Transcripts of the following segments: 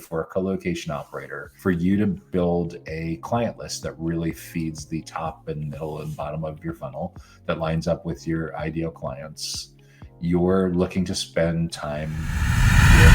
for a colocation operator, for you to build a client list that really feeds the top and middle and bottom of your funnel, that lines up with your ideal clients. You're looking to spend time with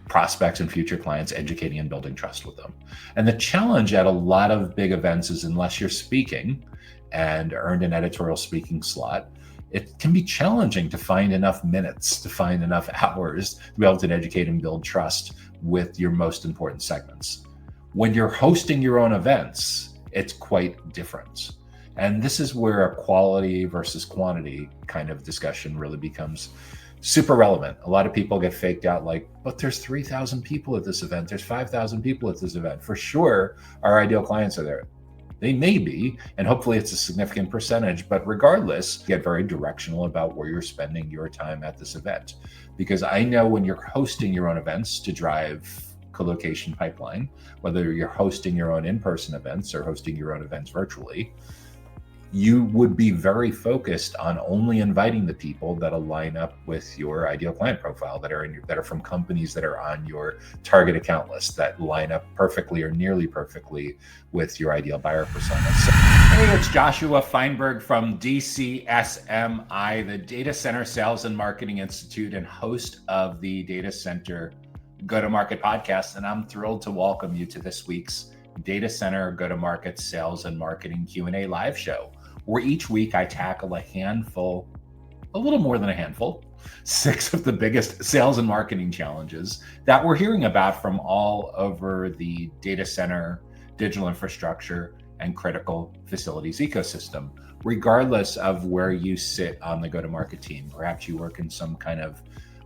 prospects and future clients, educating and building trust with them. And the challenge at a lot of big events is, unless you're speaking and earned an editorial speaking slot, it can be challenging to find enough minutes, to find enough hours to be able to educate and build trust with your most important segments. When you're hosting your own events, it's quite different. And this is where a quality versus quantity kind of discussion really becomes super relevant. A lot of people get faked out like, but there's 3,000 people at this event. There's 5,000 people at this event. For sure, our ideal clients are there. They may be, and hopefully it's a significant percentage, but regardless, get very directional about where you're spending your time at this event. Because I know when you're hosting your own events to drive colocation pipeline, whether you're hosting your own in-person events or hosting your own events virtually, you would be very focused on only inviting the people that align up with your ideal client profile, that are from companies that are on your target account list, that line up perfectly or nearly perfectly with your ideal buyer persona. So, hey, it's Joshua Feinberg from DCSMI, the Data Center Sales and Marketing Institute, and host of the Data Center Go-to-Market podcast. And I'm thrilled to welcome you to this week's Data Center Go-to-Market Sales and Marketing Q&A live show, where each week I tackle a little more than a handful, 6 of the biggest sales and marketing challenges that we're hearing about from all over the data center, digital infrastructure, and critical facilities ecosystem, regardless of where you sit on the go-to-market team. Perhaps you work in some kind of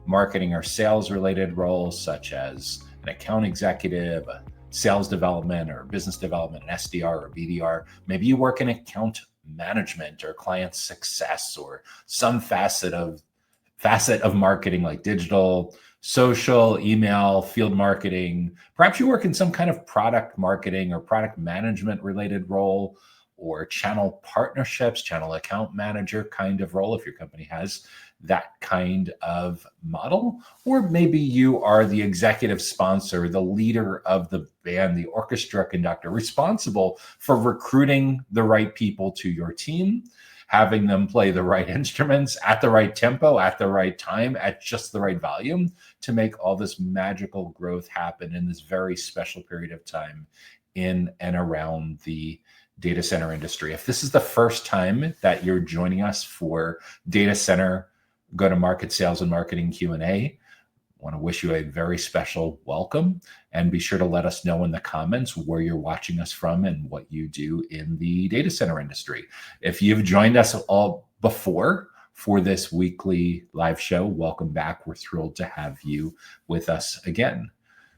marketing or sales related role, such as an account executive, a sales development or business development, an SDR or BDR. Maybe you work in account management or client success, or some facet of marketing like digital, social, email, field marketing. Perhaps you work in some kind of product marketing or product management related role, or channel partnerships, channel account manager kind of role if your company has that kind of model. Or maybe you are the executive sponsor, the leader of the band, the orchestra conductor, responsible for recruiting the right people to your team, having them play the right instruments at the right tempo, at the right time, at just the right volume, to make all this magical growth happen in this very special period of time in and around the data center industry. If this is the first time that you're joining us for Data Center Go-to-Market Sales and Marketing Q&A, I want to wish you a very special welcome, and be sure to let us know in the comments where you're watching us from and what you do in the data center industry. If you've joined us all before for this weekly live show, welcome back. We're thrilled to have you with us again.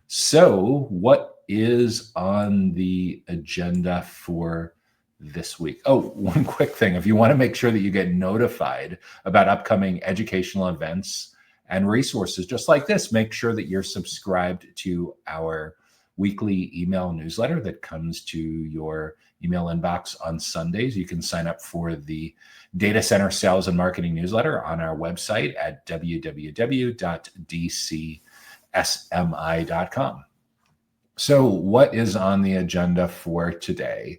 So what is on the agenda for this week? Oh, one quick thing. If you want to make sure that you get notified about upcoming educational events and resources just like this, make sure that you're subscribed to our weekly email newsletter that comes to your email inbox on Sundays. You can sign up for the Data Center Sales and Marketing newsletter on our website at www.dcsmi.com. So what is on the agenda for today?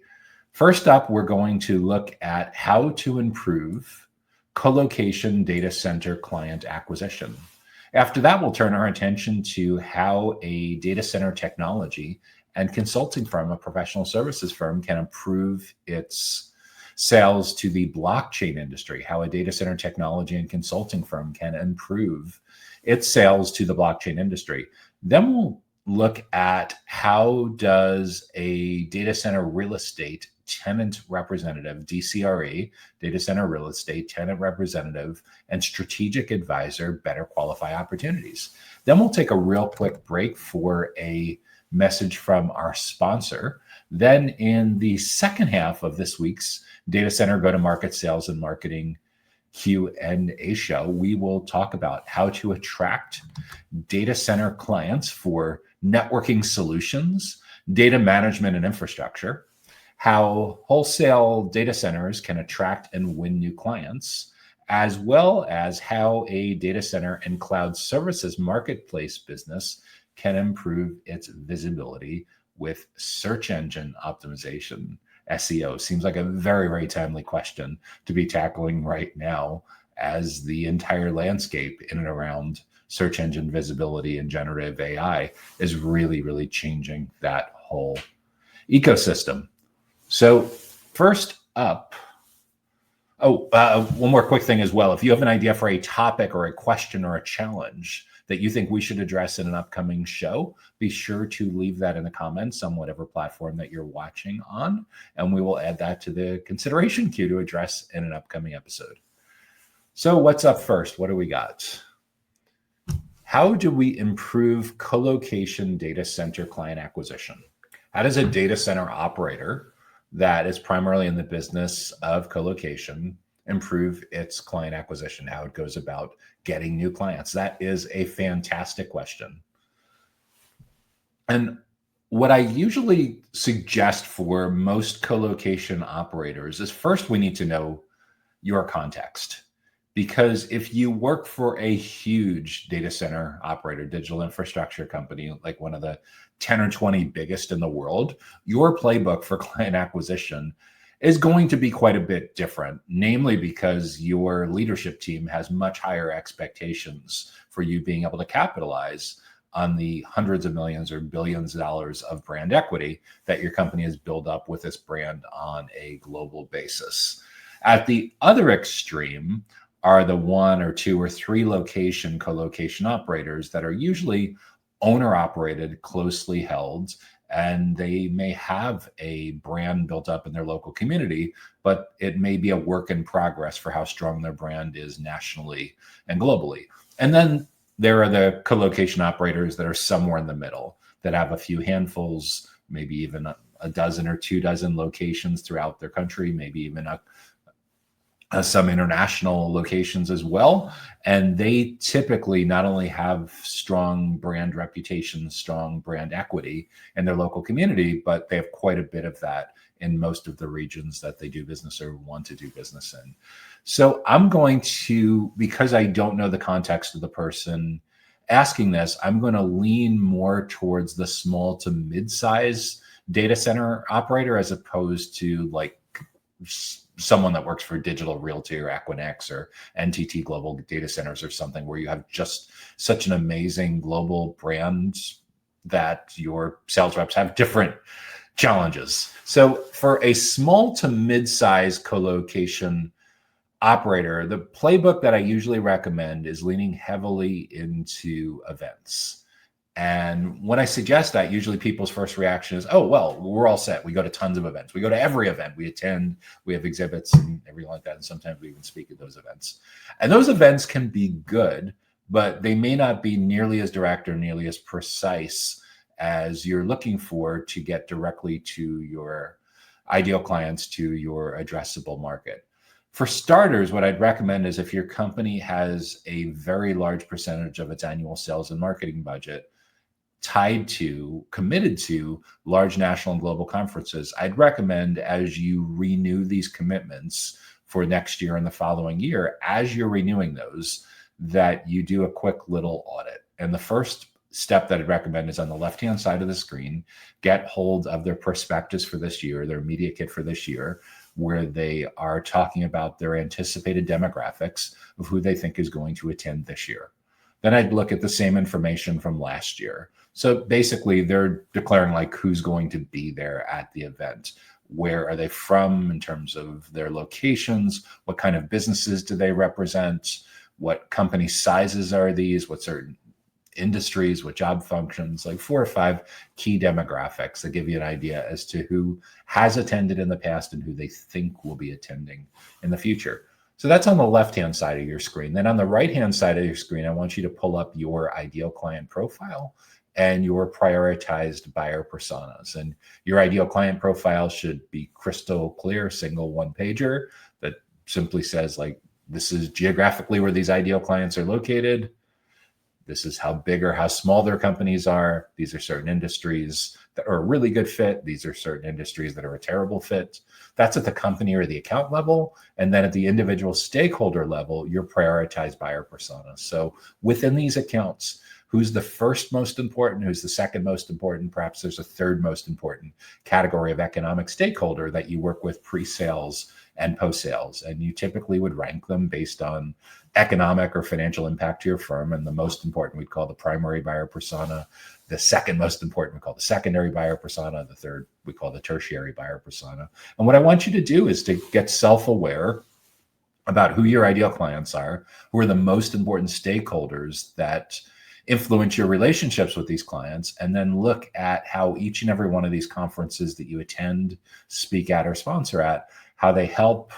First up, we're going to look at how to improve colocation data center client acquisition. After that, we'll turn our attention to how a data center technology and consulting firm, a professional services firm, can improve its sales to the blockchain industry, how a data center technology and consulting firm can improve its sales to the blockchain industry. Then we'll look at how does a data center real estate tenant representative, DCRE, data center real estate tenant representative, and strategic advisor better qualify opportunities. Then we'll take a real quick break for a message from our sponsor. Then in the second half of this week's Data Center Go-to-Market Sales and Marketing Q&A show, we will talk about how to attract data center clients for networking solutions, data management and infrastructure, how wholesale data centers can attract and win new clients, as well as how a data center and cloud services marketplace business can improve its visibility with search engine optimization. SEO seems like a very, very timely question to be tackling right now, as the entire landscape in and around search engine visibility and generative AI is really, really changing that whole ecosystem. So first up, one more quick thing as well. If you have an idea for a topic or a question or a challenge that you think we should address in an upcoming show, be sure to leave that in the comments on whatever platform that you're watching on, and we will add that to the consideration queue to address in an upcoming episode. So what's up first? What do we got? How do we improve colocation data center client acquisition? How does a data center operator that is primarily in the business of colocation improve its client acquisition? How it goes about getting new clients? That is a fantastic question. And what I usually suggest for most colocation operators is, first, we need to know your context. Because if you work for a huge data center operator, digital infrastructure company, like one of the 10 or 20 biggest in the world, your playbook for client acquisition is going to be quite a bit different, namely because your leadership team has much higher expectations for you being able to capitalize on the hundreds of millions or billions of dollars of brand equity that your company has built up with this brand on a global basis. At the other extreme are the 1 or 2 or 3 location colocation operators that are usually owner operated, closely held, and they may have a brand built up in their local community, but it may be a work in progress for how strong their brand is nationally and globally. And then there are the colocation operators that are somewhere in the middle, that have a few handfuls, maybe even a dozen or 2 dozen locations throughout their country, maybe even some international locations as well. And they typically not only have strong brand reputation, strong brand equity in their local community, but they have quite a bit of that in most of the regions that they do business or want to do business in. So I'm going to, because I don't know the context of the person asking this, I'm going to lean more towards the small to mid-size data center operator, as opposed to like someone that works for Digital Realty or Equinix or NTT Global Data Centers or something, where you have just such an amazing global brand that your sales reps have different challenges. So for a small to mid-size colocation operator, the playbook that I usually recommend is leaning heavily into events. And when I suggest that, usually people's first reaction is, oh, well, we're all set. We go to tons of events. We go to every event. We attend. We have exhibits and everything like that. And sometimes we even speak at those events. And those events can be good, but they may not be nearly as direct or nearly as precise as you're looking for to get directly to your ideal clients, to your addressable market. For starters, what I'd recommend is, if your company has a very large percentage of its annual sales and marketing budget committed to large national and global conferences, I'd recommend, as you renew these commitments for next year and the following year, as you're renewing those, that you do a quick little audit. And the first step that I'd recommend is on the left-hand side of the screen. Get hold of their prospectus for this year, their media kit for this year, where they are talking about their anticipated demographics of who they think is going to attend this year. Then I'd look at the same information from last year. So basically, they're declaring like who's going to be there at the event. Where are they from in terms of their locations? What kind of businesses do they represent? What company sizes are these? What certain industries, what job functions? Like 4 or 5 key demographics that give you an idea as to who has attended in the past and who they think will be attending in the future. So that's on the left-hand side of your screen. Then on the right-hand side of your screen, I want you to pull up your ideal client profile and your prioritized buyer personas. And your ideal client profile should be crystal clear, single one-pager that simply says, like, this is geographically where these ideal clients are located. This is how big or how small their companies are. These are certain industries that are a really good fit. These are certain industries that are a terrible fit. That's at the company or the account level. And then at the individual stakeholder level, your prioritized buyer persona. So within these accounts, who's the first most important, who's the second most important, perhaps there's a third most important category of economic stakeholder that you work with pre-sales and post-sales. And you typically would rank them based on economic or financial impact to your firm. And the most important we'd call the primary buyer persona. The second most important we call the secondary buyer persona. The third we call the tertiary buyer persona. And what I want you to do is to get self-aware about who your ideal clients are, who are the most important stakeholders that influence your relationships with these clients, and then look at how each and every one of these conferences that you attend, speak at, or sponsor at, how they help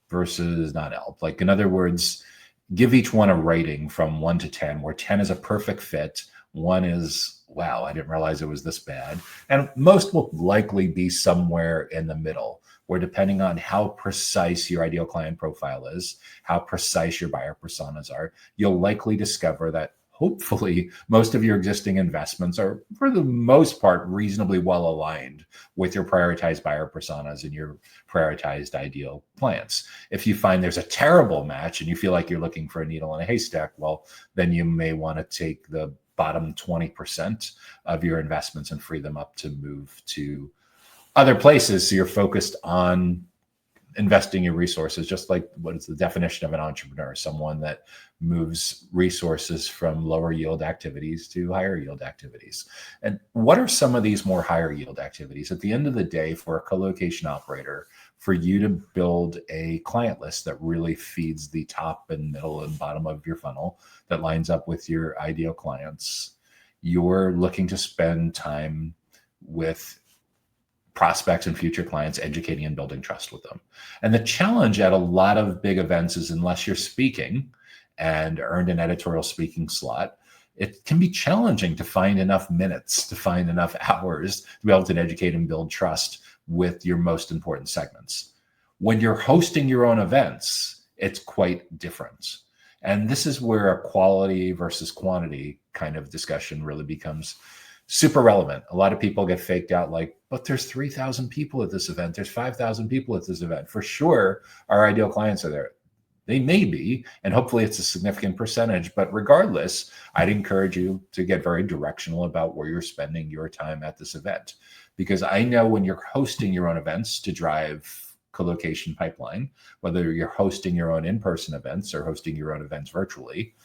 versus not help. Like, in other words, give each one a rating from 1 to 10, where 10 is a perfect fit, 1 is, wow, I didn't realize it was this bad. And most will likely be somewhere in the middle, where depending on how precise your ideal client profile is, how precise your buyer personas are, you'll likely discover that hopefully most of your existing investments are, for the most part, reasonably well aligned with your prioritized buyer personas and your prioritized ideal clients. If you find there's a terrible match and you feel like you're looking for a needle in a haystack, well, then you may want to take the bottom 20% of your investments and free them up to move to other places. So you're focused on investing your resources, just like what is the definition of an entrepreneur? Someone that moves resources from lower yield activities to higher yield activities. And what are some of these more higher yield activities? At the end of the day, for a colocation operator, for you to build a client list that really feeds the top and middle and bottom of your funnel, that lines up with your ideal clients, you're looking to spend time with prospects and future clients, educating and building trust with them. And the challenge at a lot of big events is, unless you're speaking and earned an editorial speaking slot, it can be challenging to find enough minutes, to find enough hours to be able to educate and build trust with your most important segments. When you're hosting your own events, it's quite different. And this is where a quality versus quantity kind of discussion really becomes super relevant. A lot of people get faked out like, but there's 3,000 people at this event. There's 5,000 people at this event. For sure, our ideal clients are there. They may be, and hopefully it's a significant percentage. But regardless, I'd encourage you to get very directional about where you're spending your time at this event. Because I know when you're hosting your own events to drive colocation pipeline, whether you're hosting your own in-person events or hosting your own events virtually,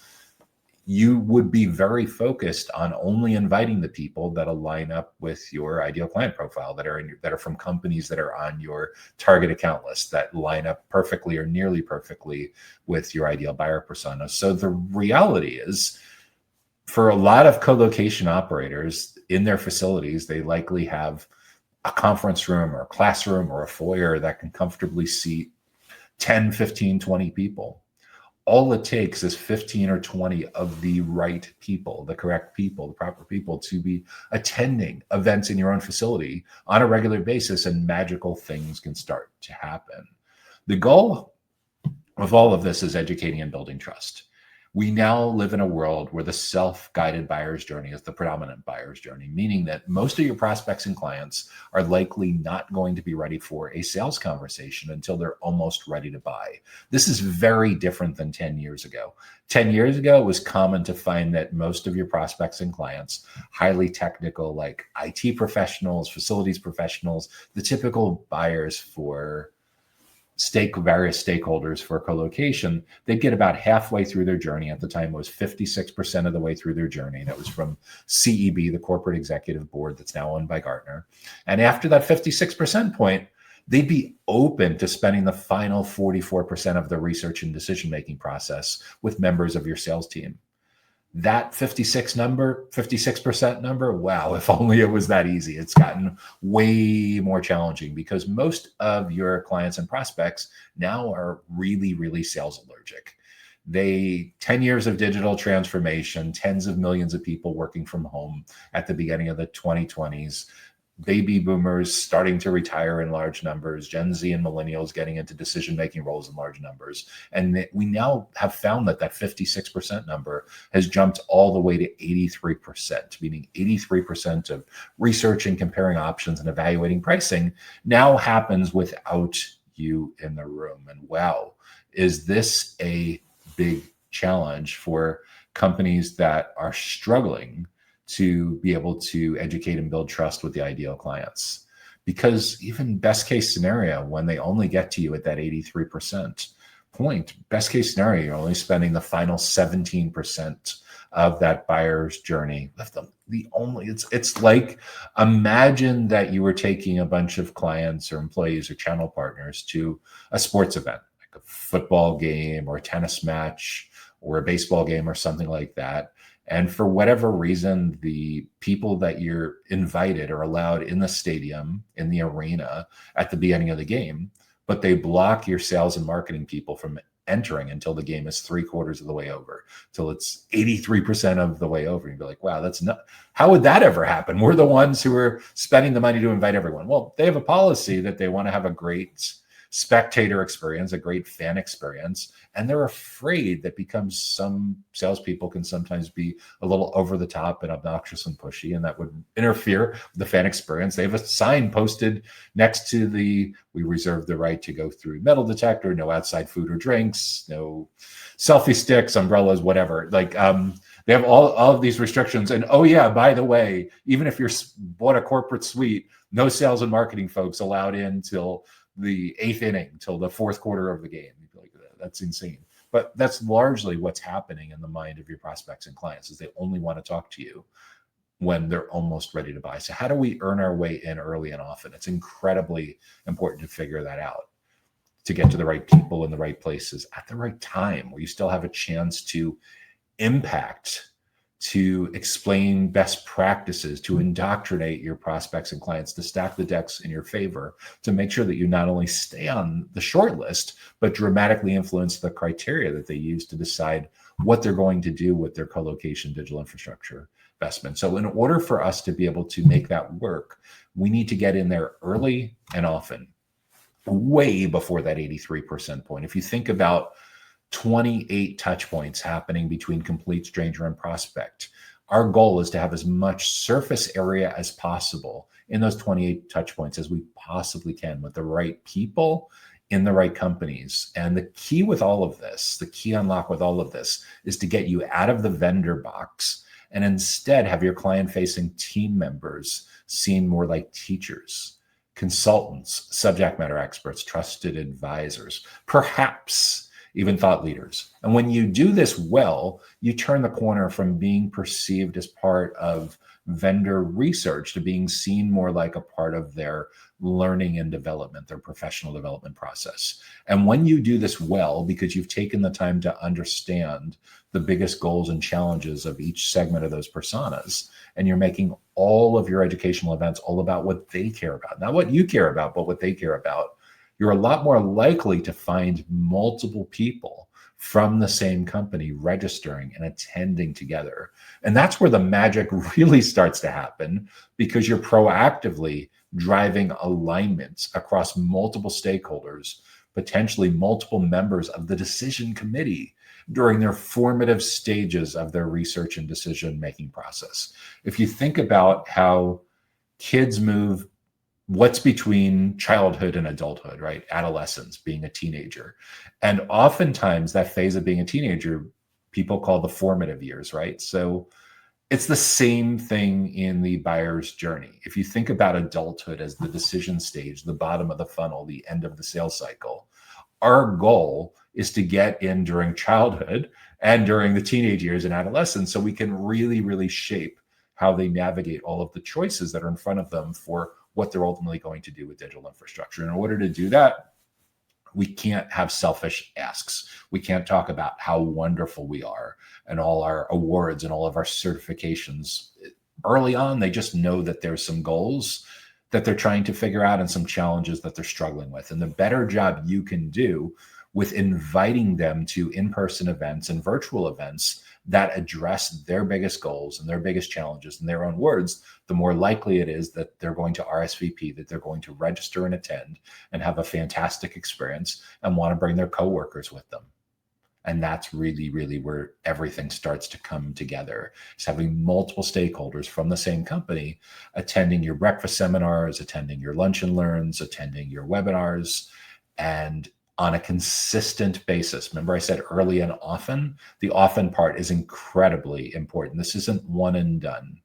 you would be very focused on only inviting the people that align up with your ideal client profile, that are from companies that are on your target account list, that line up perfectly or nearly perfectly with your ideal buyer persona. So the reality is, for a lot of colocation operators in their facilities, they likely have a conference room or a classroom or a foyer that can comfortably seat 10, 15, 20 people. All it takes is 15 or 20 of the right people, the correct people, the proper people, to be attending events in your own facility on a regular basis, and magical things can start to happen. The goal of all of this is educating and building trust. We now live in a world where the self-guided buyer's journey is the predominant buyer's journey, meaning that most of your prospects and clients are likely not going to be ready for a sales conversation until they're almost ready to buy. This is very different than 10 years ago. 10 years ago, it was common to find that most of your prospects and clients, highly technical, like IT professionals, facilities professionals, the typical buyers for various stakeholders for colocation, they'd get about halfway through their journey. At the time, it was 56% of the way through their journey. That was from CEB, the corporate executive board that's now owned by Gartner. And after that 56% point, they'd be open to spending the final 44% of the research and decision-making process with members of your sales team. That 56% number, wow, if only it was that easy. It's gotten way more challenging because most of your clients and prospects now are really, really sales allergic. 10 years of digital transformation, tens of millions of people working from home at the beginning of the 2020s, baby boomers starting to retire in large numbers, Gen Z and millennials getting into decision-making roles in large numbers. And we now have found that 56% number has jumped all the way to 83%, meaning 83% of research and comparing options and evaluating pricing now happens without you in the room. And wow, is this a big challenge for companies that are struggling to be able to educate and build trust with the ideal clients. Because even best case scenario, when they only get to you at that 83% point, best case scenario, you're only spending the final 17% of that buyer's journey with them. It's like, imagine that you were taking a bunch of clients or employees or channel partners to a sports event, like a football game or a tennis match or a baseball game or something like that. And for whatever reason, the people that you're invited are allowed in the stadium, in the arena at the beginning of the game, but they block your sales and marketing people from entering until the game is 3/4 of the way over, till it's 83% of the way over. You'd be like, wow, that's not, how would that ever happen? We're the ones who are spending the money to invite everyone. Well, they have a policy that they want to have a great spectator experience, a great fan experience. And they're afraid that, because some salespeople can sometimes be a little over the top and obnoxious and pushy, and that would interfere with the fan experience. They have a sign posted next to we reserve the right to go through metal detector, no outside food or drinks, no selfie sticks, umbrellas, whatever. Like, they have all of these restrictions. And oh yeah, by the way, even if you're bought a corporate suite, no sales and marketing folks allowed in till the 8th inning, till the 4th quarter of the game. You'd be like, that's insane. But that's largely what's happening in the mind of your prospects and clients, is they only want to talk to you when they're almost ready to buy. So how do we earn our way in early and often? It's incredibly important to figure that out, to get to the right people in the right places at the right time, where you still have a chance to impact, to explain best practices, to indoctrinate your prospects and clients, to stack the decks in your favor, to make sure that you not only stay on the short list, but dramatically influence the criteria that they use to decide what they're going to do with their colocation digital infrastructure investment. So in order for us to be able to make that work, we need to get in there early and often, way before that 83% point. If you think about 28 touch points happening between complete stranger and prospect, our goal is to have as much surface area as possible in those 28 touch points as we possibly can, with the right people in the right companies. And the key with all of this, the key unlock with all of this, is to get you out of the vendor box and instead have your client-facing team members seen more like teachers, consultants, subject matter experts, trusted advisors, perhaps even thought leaders. And when you do this well, you turn the corner from being perceived as part of vendor research to being seen more like a part of their learning and development, their professional development process. And when you do this well, because you've taken the time to understand the biggest goals and challenges of each segment of those personas, and you're making all of your educational events all about what they care about, not what you care about, but what they care about, you're a lot more likely to find multiple people from the same company registering and attending together. And that's where the magic really starts to happen, because you're proactively driving alignments across multiple stakeholders, potentially multiple members of the decision committee, during their formative stages of their research and decision-making process. If you think about how kids move, what's between childhood and adulthood, right? Adolescence, being a teenager. And oftentimes that phase of being a teenager, people call the formative years, right? So it's the same thing in the buyer's journey. If you think about adulthood as the decision stage, the bottom of the funnel, the end of the sales cycle, our goal is to get in during childhood and during the teenage years and adolescence, so we can really, really shape how they navigate all of the choices that are in front of them for what they're ultimately going to do with digital infrastructure. In order to do that, we can't have selfish asks. We can't talk about how wonderful we are and all our awards and all of our certifications. Early on, they just know that there's some goals that they're trying to figure out and some challenges that they're struggling with. And the better job you can do with inviting them to in-person events and virtual events that address their biggest goals and their biggest challenges in their own words, the more likely it is that they're going to RSVP, that they're going to register and attend and have a fantastic experience and want to bring their coworkers with them. And that's really, really where everything starts to come together. It's having multiple stakeholders from the same company attending your breakfast seminars, attending your lunch and learns, attending your webinars, and on a consistent basis. Remember I said early and often? The often part is incredibly important. This isn't one and done.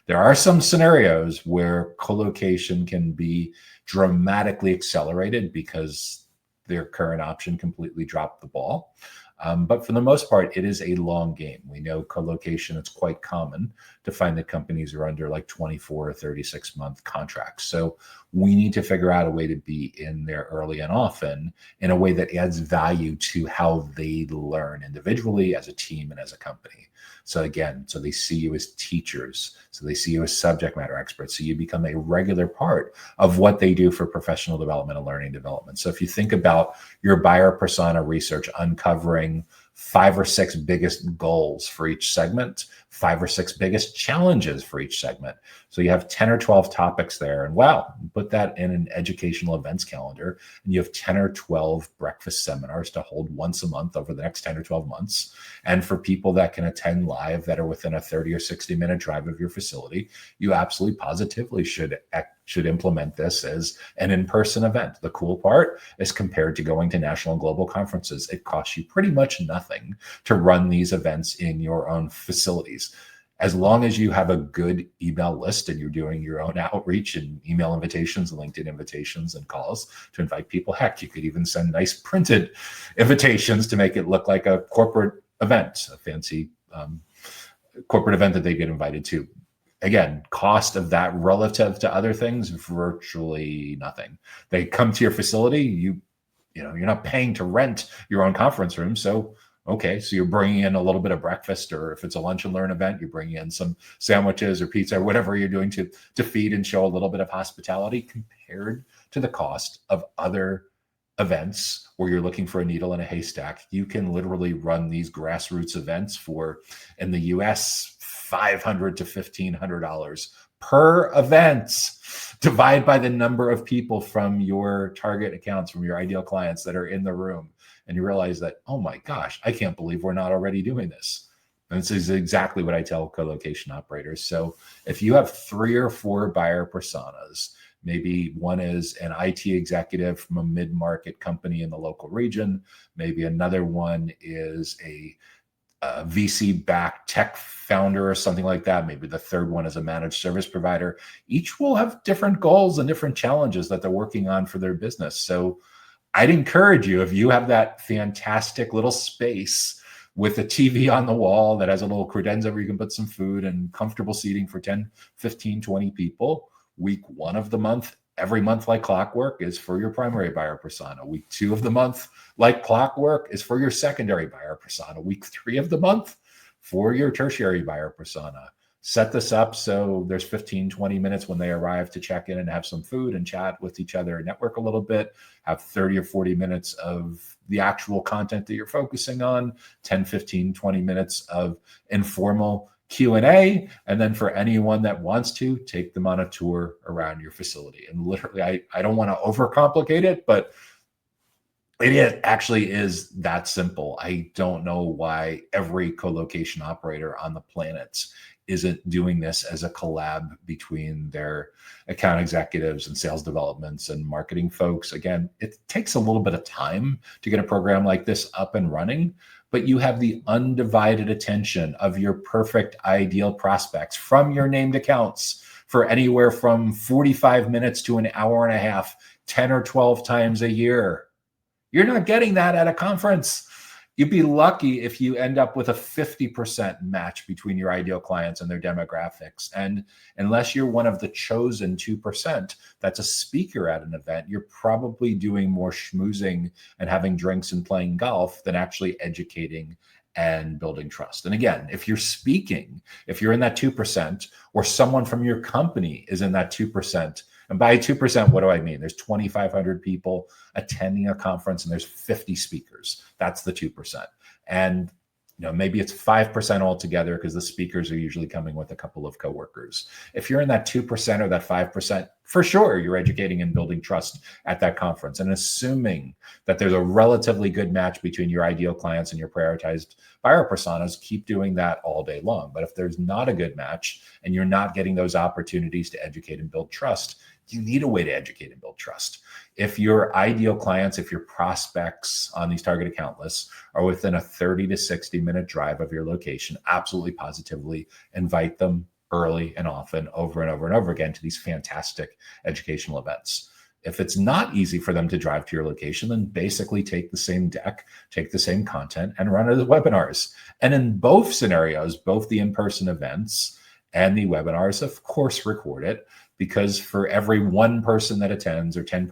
There are some scenarios where colocation can be dramatically accelerated because their current option completely dropped the ball. But for the most part, it is a long game. We know colocation, it's quite common to find that companies are under like 24 or 36 month contracts. So we need to figure out a way to be in there early and often in a way that adds value to how they learn individually, as a team, and as a company. So again, so they see you as teachers, so they see you as subject matter experts, so you become a regular part of what they do for professional development and learning development. So if you think about your buyer persona research, uncovering 5 or 6 biggest goals for each segment, 5 or 6 biggest challenges for each segment. So you have 10 or 12 topics there, and wow, put that in an educational events calendar, and you have 10 or 12 breakfast seminars to hold once a month over the next 10 or 12 months. And for people that can attend live that are within a 30 or 60 minute drive of your facility, you absolutely positively should implement this as an in-person event. The cool part is, compared to going to national and global conferences, it costs you pretty much nothing to run these events in your own facilities. As long as you have a good email list and you're doing your own outreach and email invitations and LinkedIn invitations and calls to invite people. Heck, you could even send nice printed invitations to make it look like a corporate event, a fancy corporate event that they get invited to. Again, cost of that relative to other things, virtually nothing. They come to your facility, you're not paying to rent your own conference room. So, okay, so you're bringing in a little bit of breakfast, or if it's a lunch and learn event, you're bringing in some sandwiches or pizza or whatever you're doing to feed and show a little bit of hospitality, compared to the cost of other events where you're looking for a needle in a haystack. You can literally run these grassroots events for, in the US, $500 to $1,500 per event. Divide by the number of people from your target accounts, from your ideal clients that are in the room, and you realize that, oh my gosh, I can't believe we're not already doing this. And this is exactly what I tell colocation operators. So if you have 3 or 4 buyer personas, maybe one is an IT executive from a mid-market company in the local region, maybe another one is a VC-backed tech founder or something like that. Maybe the third one is a managed service provider. Each will have different goals and different challenges that they're working on for their business. So I'd encourage you, if you have that fantastic little space with a TV on the wall that has a little credenza where you can put some food and comfortable seating for 10, 15, 20 people, week 1 of the month, every month like clockwork, is for your primary buyer persona. Week 2 of the month, like clockwork, is for your secondary buyer persona. Week 3 of the month, for your tertiary buyer persona. Set this up so there's 15, 20 minutes when they arrive to check in and have some food and chat with each other and network a little bit. Have 30 or 40 minutes of the actual content that you're focusing on, 10, 15, 20 minutes of informal Q&A, and then for anyone that wants to, take them on a tour around your facility. And literally, I don't want to overcomplicate it, but it actually is that simple. I don't know why every colocation operator on the planet isn't doing this as a collab between their account executives and sales developments and marketing folks. Again, it takes a little bit of time to get a program like this up and running, but you have the undivided attention of your perfect ideal prospects from your named accounts for anywhere from 45 minutes to an hour and a half, 10 or 12 times a year. You're not getting that at a conference. You'd be lucky if you end up with a 50% match between your ideal clients and their demographics. And unless you're one of the chosen 2% that's a speaker at an event, you're probably doing more schmoozing and having drinks and playing golf than actually educating and building trust. And again, if you're speaking, if you're in that 2%, or someone from your company is in that 2%, and by 2%, what do I mean? There's 2,500 people attending a conference and there's 50 speakers. That's the 2%. And maybe it's 5% altogether because the speakers are usually coming with a couple of coworkers. If you're in that 2% or that 5%, for sure you're educating and building trust at that conference, and assuming that there's a relatively good match between your ideal clients and your prioritized buyer personas, keep doing that all day long. But if there's not a good match and you're not getting those opportunities to educate and build trust, you need a way to educate and build trust. If your ideal clients, if your prospects on these target account lists are within a 30 to 60-minute drive of your location, absolutely positively invite them early and often, over and over and over again, to these fantastic educational events. If it's not easy for them to drive to your location, then basically take the same deck, take the same content, and run it as webinars. And in both scenarios, both the in-person events and the webinars, of course, record it, because for every one person that attends, or 10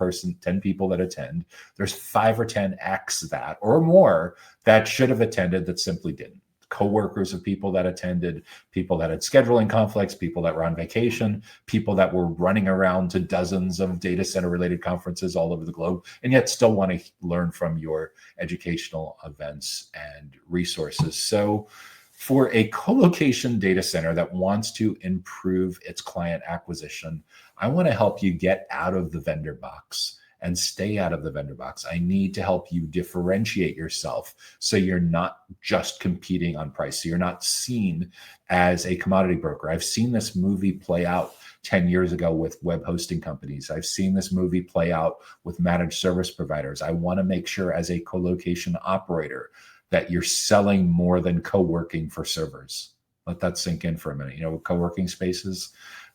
people that attend, there's 5 or 10x that or more that should have attended that simply didn't. Coworkers of people that attended, people that had scheduling conflicts, people that were on vacation, people that were running around to dozens of data center related conferences all over the globe, and yet still want to learn from your educational events and resources. So for a colocation data center that wants to improve its client acquisition, I want to help you get out of the vendor box and stay out of the vendor box. I need to help you differentiate yourself so you're not just competing on price. So you're not seen as a commodity broker. I've seen this movie play out 10 years ago with web hosting companies. I've seen this movie play out with managed service providers. I want to make sure as a colocation operator that you're selling more than co-working for servers. Let that sink in for a minute. You know, co-working spaces,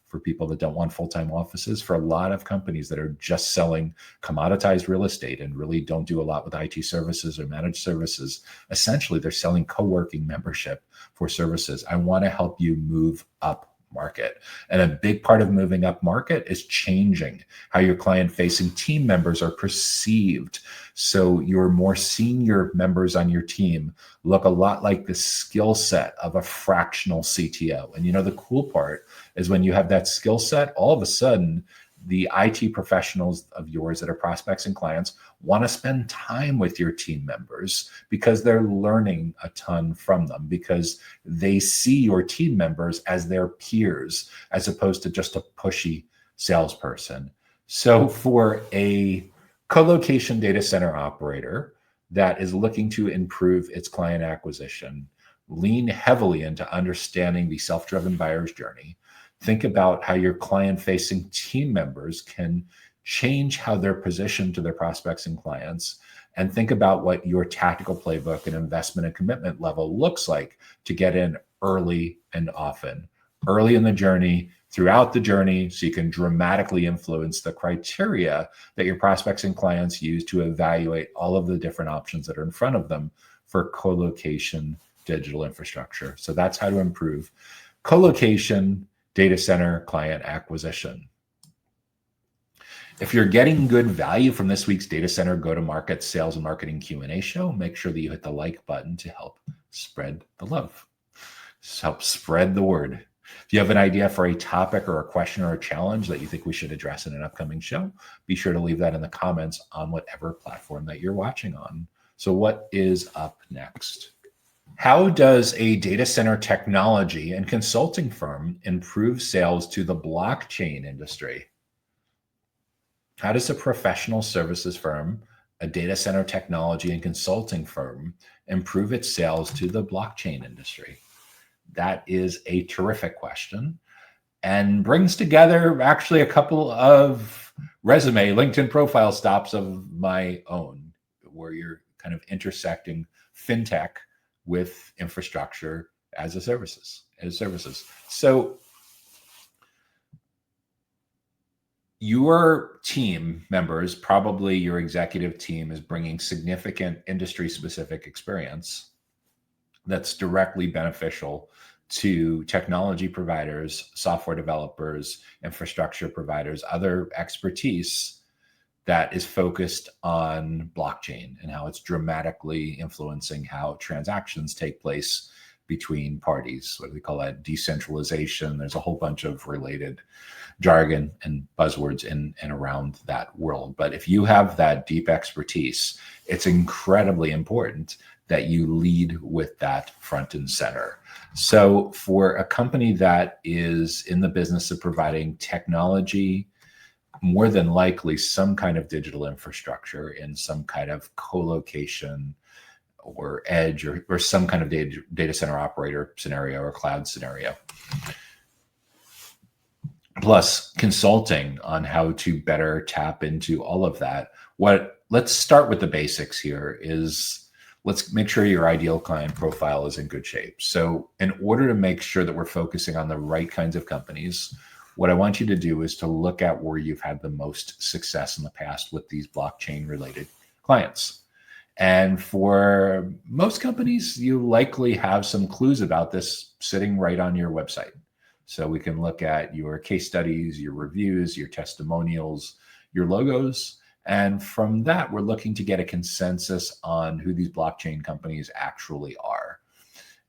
for people that don't want full-time offices, for a lot of companies that are just selling commoditized real estate and really don't do a lot with IT services or managed services, essentially they're selling co-working membership for services. I want to help you move up market. And a big part of moving up market is changing how your client-facing team members are perceived. So your more senior members on your team look a lot like the skill set of a fractional CTO. And you know, the cool part is when you have that skill set, all of a sudden, the IT professionals of yours that are prospects and clients want to spend time with your team members because they're learning a ton from them, because they see your team members as their peers as opposed to just a pushy salesperson. So for a colocation data center operator that is looking to improve its client acquisition, lean heavily into understanding the self-driven buyer's journey. Think about how your client-facing team members can change how they're positioned to their prospects and clients, and think about what your tactical playbook and investment and commitment level looks like to get in early and often, early in the journey, throughout the journey, so you can dramatically influence the criteria that your prospects and clients use to evaluate all of the different options that are in front of them for colocation digital infrastructure. So that's how to improve colocation data center client acquisition. If you're getting good value from this week's data center go-to-market sales and marketing Q&A show, make sure that you hit the like button to help spread the love. Help spread the word. If you have an idea for a topic or a question or a challenge that you think we should address in an upcoming show, be sure to leave that in the comments on whatever platform that you're watching on. So what is up next? How does a data center technology and consulting firm improve sales to the blockchain industry? How does a professional services firm, a data center technology and consulting firm, improve its sales to the blockchain industry? That is a terrific question, and brings together actually a couple of resume, LinkedIn profile stops of my own, where you're kind of intersecting fintech with infrastructure as services. So your team members, probably your executive team, is bringing significant industry-specific experience that's directly beneficial to technology providers, software developers, infrastructure providers, other expertise that is focused on blockchain and how it's dramatically influencing how transactions take place between parties. What do we call that? Decentralization. There's a whole bunch of related jargon and buzzwords in and around that world. But if you have that deep expertise, it's incredibly important that you lead with that front and center. So for a company that is in the business of providing technology more than likely some kind of digital infrastructure in some kind of colocation or edge or some kind of data center operator scenario or cloud scenario. Plus consulting on how to better tap into all of that. Let's start with the basics here is let's make sure your ideal client profile is in good shape. So in order to make sure that we're focusing on the right kinds of companies, what I want you to do is to look at where you've had the most success in the past with these blockchain related clients. And for most companies, you likely have some clues about this sitting right on your website. So we can look at your case studies, your reviews, your testimonials, your logos. And from that, we're looking to get a consensus on who these blockchain companies actually are.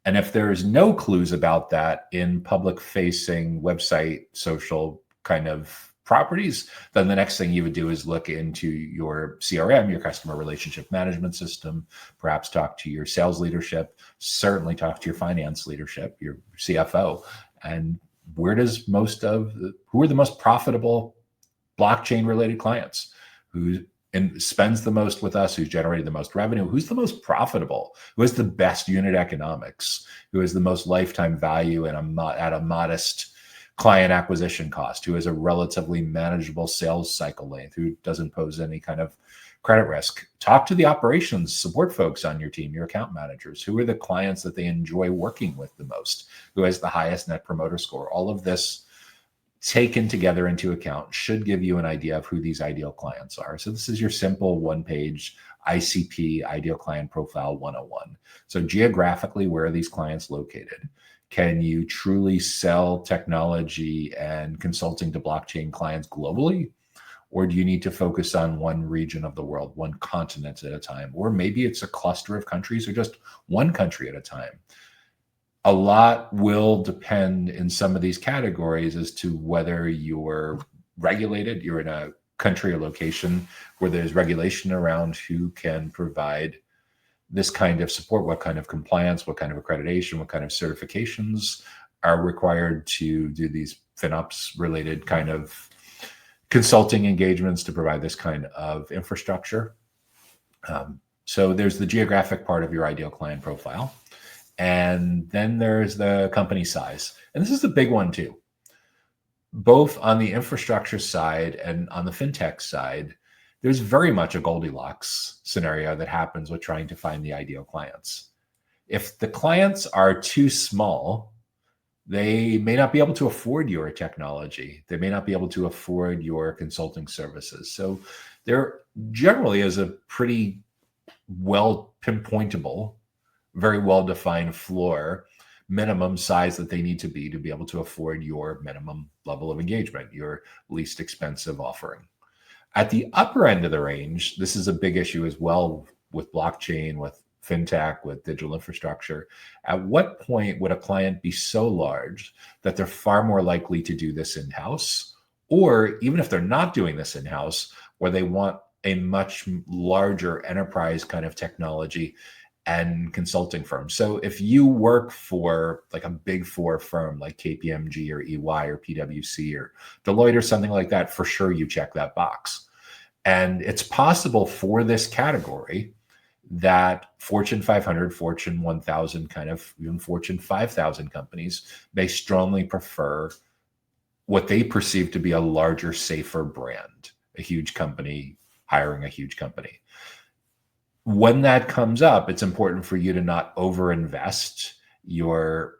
And if there's no clues about that in public facing website, social kind of properties, then the next thing you would do is look into your CRM, your customer relationship management system, perhaps talk to your sales leadership, certainly talk to your finance leadership, your CFO, and who are the most profitable blockchain related clients, who spends the most with us, who's generated the most revenue, who's the most profitable, who has the best unit economics, who has the most lifetime value at a modest client acquisition cost, who has a relatively manageable sales cycle length, who doesn't pose any kind of credit risk. Talk to the operations support folks on your team, your account managers. Who are the clients that they enjoy working with the most? Who has the highest net promoter score? All of this taken together into account should give you an idea of who these ideal clients are. So this is your simple one-page ICP, Ideal Client Profile 101. So geographically, where are these clients located? Can you truly sell technology and consulting to blockchain clients globally? Or do you need to focus on one region of the world, one continent at a time? Or maybe it's a cluster of countries or just one country at a time. A lot will depend in some of these categories as to whether you're regulated, you're in a country or location where there's regulation around who can provide this kind of support, what kind of compliance, what kind of accreditation, what kind of certifications are required to do these FinOps related kind of consulting engagements to provide this kind of infrastructure. So there's the geographic part of your ideal client profile. And then there's the company size. And this is the big one too. Both on the infrastructure side and on the fintech side, there's very much a Goldilocks scenario that happens with trying to find the ideal clients. If the clients are too small, they may not be able to afford your technology. They may not be able to afford your consulting services. So there generally is a pretty well pinpointable, very well-defined floor minimum size that they need to be able to afford your minimum level of engagement, your least expensive offering. At the upper end of the range, this is a big issue as well with blockchain, with fintech, with digital infrastructure. At what point would a client be so large that they're far more likely to do this in-house? Or even if they're not doing this in-house, where they want a much larger enterprise kind of technology and consulting firm. So if you work for like a big four firm like KPMG or EY or PwC or Deloitte or something like that, for sure you check that box. And it's possible for this category that Fortune 500, Fortune 1000, kind of even Fortune 5000 companies may strongly prefer what they perceive to be a larger, safer brand, a huge company hiring a huge company. When that comes up, it's important for you to not overinvest your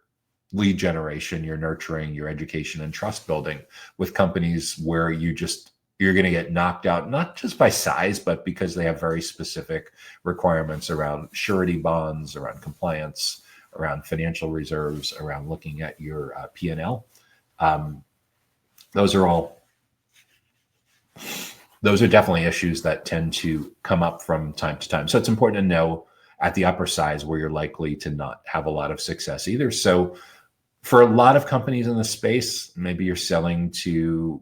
lead generation, your nurturing, your education and trust building with companies where you're going to get knocked out, not just by size, but because they have very specific requirements around surety bonds, around compliance, around financial reserves, around looking at your P&L. Those are definitely issues that tend to come up from time to time. So it's important to know at the upper size where you're likely to not have a lot of success either. So for a lot of companies in the space, maybe you're selling to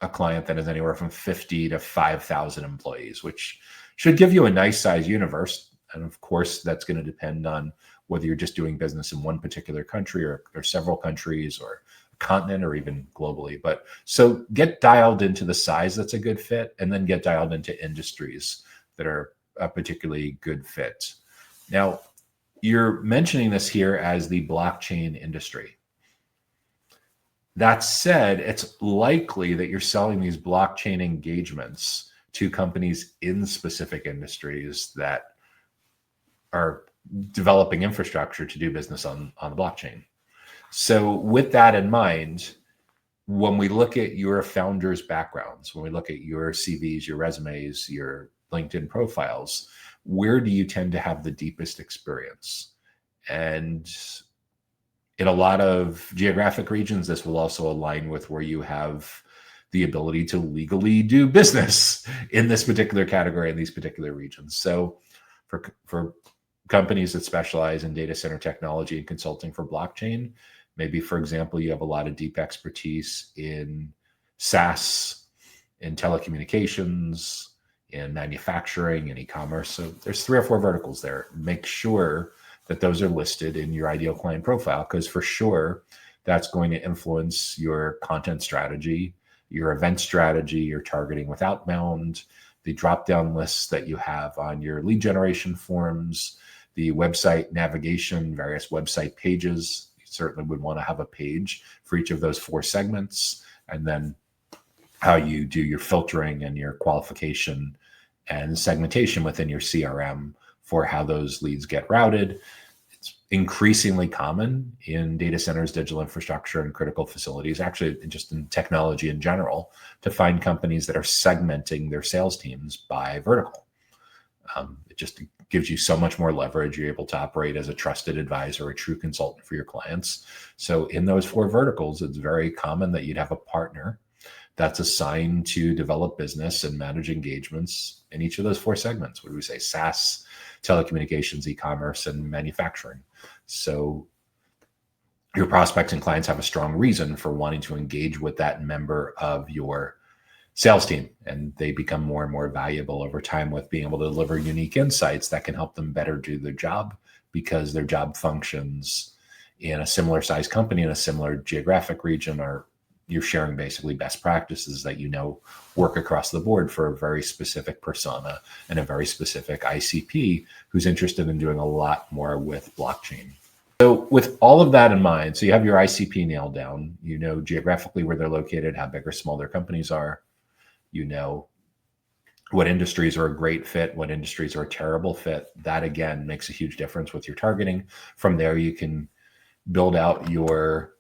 a client that is anywhere from 50 to 5,000 employees, which should give you a nice size universe. And of course, that's going to depend on whether you're just doing business in one particular country or several countries or a continent or even globally. But so get dialed into the size that's a good fit, and then get dialed into industries that are a particularly good fit. Now, you're mentioning this here as the blockchain industry. That said, it's likely that you're selling these blockchain engagements to companies in specific industries that are developing infrastructure to do business on the blockchain. So with that in mind, when we look at your founders' backgrounds, when we look at your CVs, your resumes, your LinkedIn profiles, where do you tend to have the deepest experience? And in a lot of geographic regions, this will also align with where you have the ability to legally do business in this particular category in these particular regions. So for companies that specialize in data center technology and consulting for blockchain, maybe, for example, you have a lot of deep expertise in SaaS, in telecommunications, in manufacturing, and e-commerce. So there's 3 or 4 verticals there. Make sure that those are listed in your ideal client profile, because for sure that's going to influence your content strategy, your event strategy, your targeting with outbound, the drop-down lists that you have on your lead generation forms, the website navigation, various website pages. You certainly would want to have a page for each of those 4 segments, and then how you do your filtering and your qualification and segmentation within your CRM for how those leads get routed. It's increasingly common in data centers, digital infrastructure, and critical facilities, actually just in technology in general, to find companies that are segmenting their sales teams by vertical. It just gives you so much more leverage. You're able to operate as a trusted advisor, a true consultant for your clients. So in those 4 verticals, it's very common that you'd have a partner that's assigned to develop business and manage engagements in each of those 4 segments. What do we say? SaaS, telecommunications, e-commerce, and manufacturing. So your prospects and clients have a strong reason for wanting to engage with that member of your sales team, and they become more and more valuable over time with being able to deliver unique insights that can help them better do their job, because their job functions in a similar size company in a similar geographic region are you're sharing basically best practices that work across the board for a very specific persona and a very specific ICP who's interested in doing a lot more with blockchain. So with all of that in mind, so you have your ICP nailed down, you know geographically where they're located, how big or small their companies are, you know what industries are a great fit, what industries are a terrible fit. That again makes a huge difference with your targeting. From there, you can build out your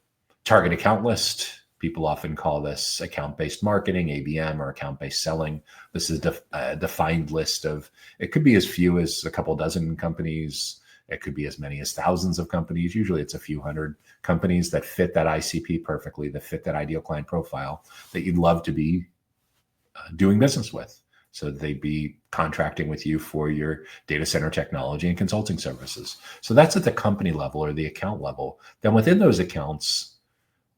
target account list. People often call this account-based marketing, ABM, or account-based selling. This is a defined list of, it could be as few as a couple dozen companies. It could be as many as thousands of companies. Usually it's a few hundred companies that fit that ICP perfectly, that fit that ideal client profile that you'd love to be doing business with. So they'd be contracting with you for your data center technology and consulting services. So that's at the company level or the account level. Then within those accounts,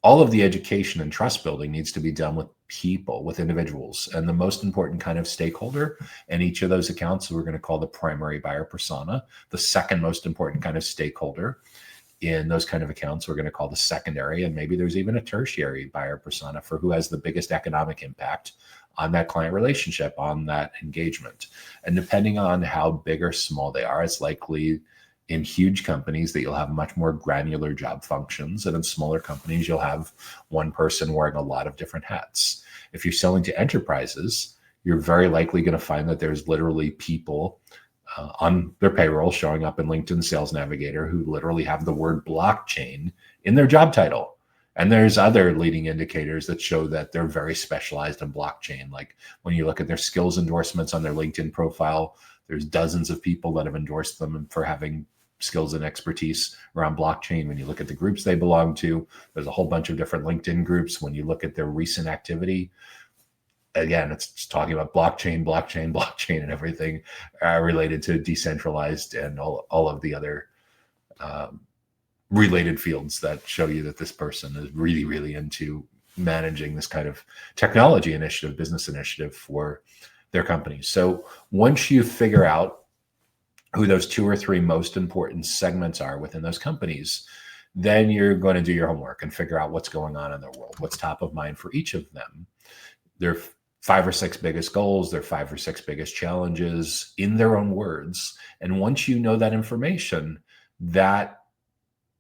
all of the education and trust building needs to be done with people, with individuals. And the most important kind of stakeholder in each of those accounts, we're going to call the primary buyer persona. The second most important kind of stakeholder in those kind of accounts, we're going to call the secondary. And maybe there's even a tertiary buyer persona for who has the biggest economic impact on that client relationship, on that engagement. And depending on how big or small they are, it's likely in huge companies that you'll have much more granular job functions. And in smaller companies, you'll have one person wearing a lot of different hats. If you're selling to enterprises, you're very likely going to find that there's literally people on their payroll showing up in LinkedIn Sales Navigator who literally have the word blockchain in their job title. And there's other leading indicators that show that they're very specialized in blockchain. Like when you look at their skills endorsements on their LinkedIn profile, there's dozens of people that have endorsed them for having skills and expertise around blockchain. When you look at the groups they belong to, there's a whole bunch of different LinkedIn groups. When you look at their recent activity, again, it's talking about blockchain, and everything related to decentralized and all of the other related fields that show you that this person is really, really into managing this kind of technology initiative, business initiative for their company. So once you figure out who those 2 or 3 most important segments are within those companies, then you're going to do your homework and figure out what's going on in their world, what's top of mind for each of them. Their 5 or 6 biggest goals, their 5 or 6 biggest challenges in their own words. And once you know that information, that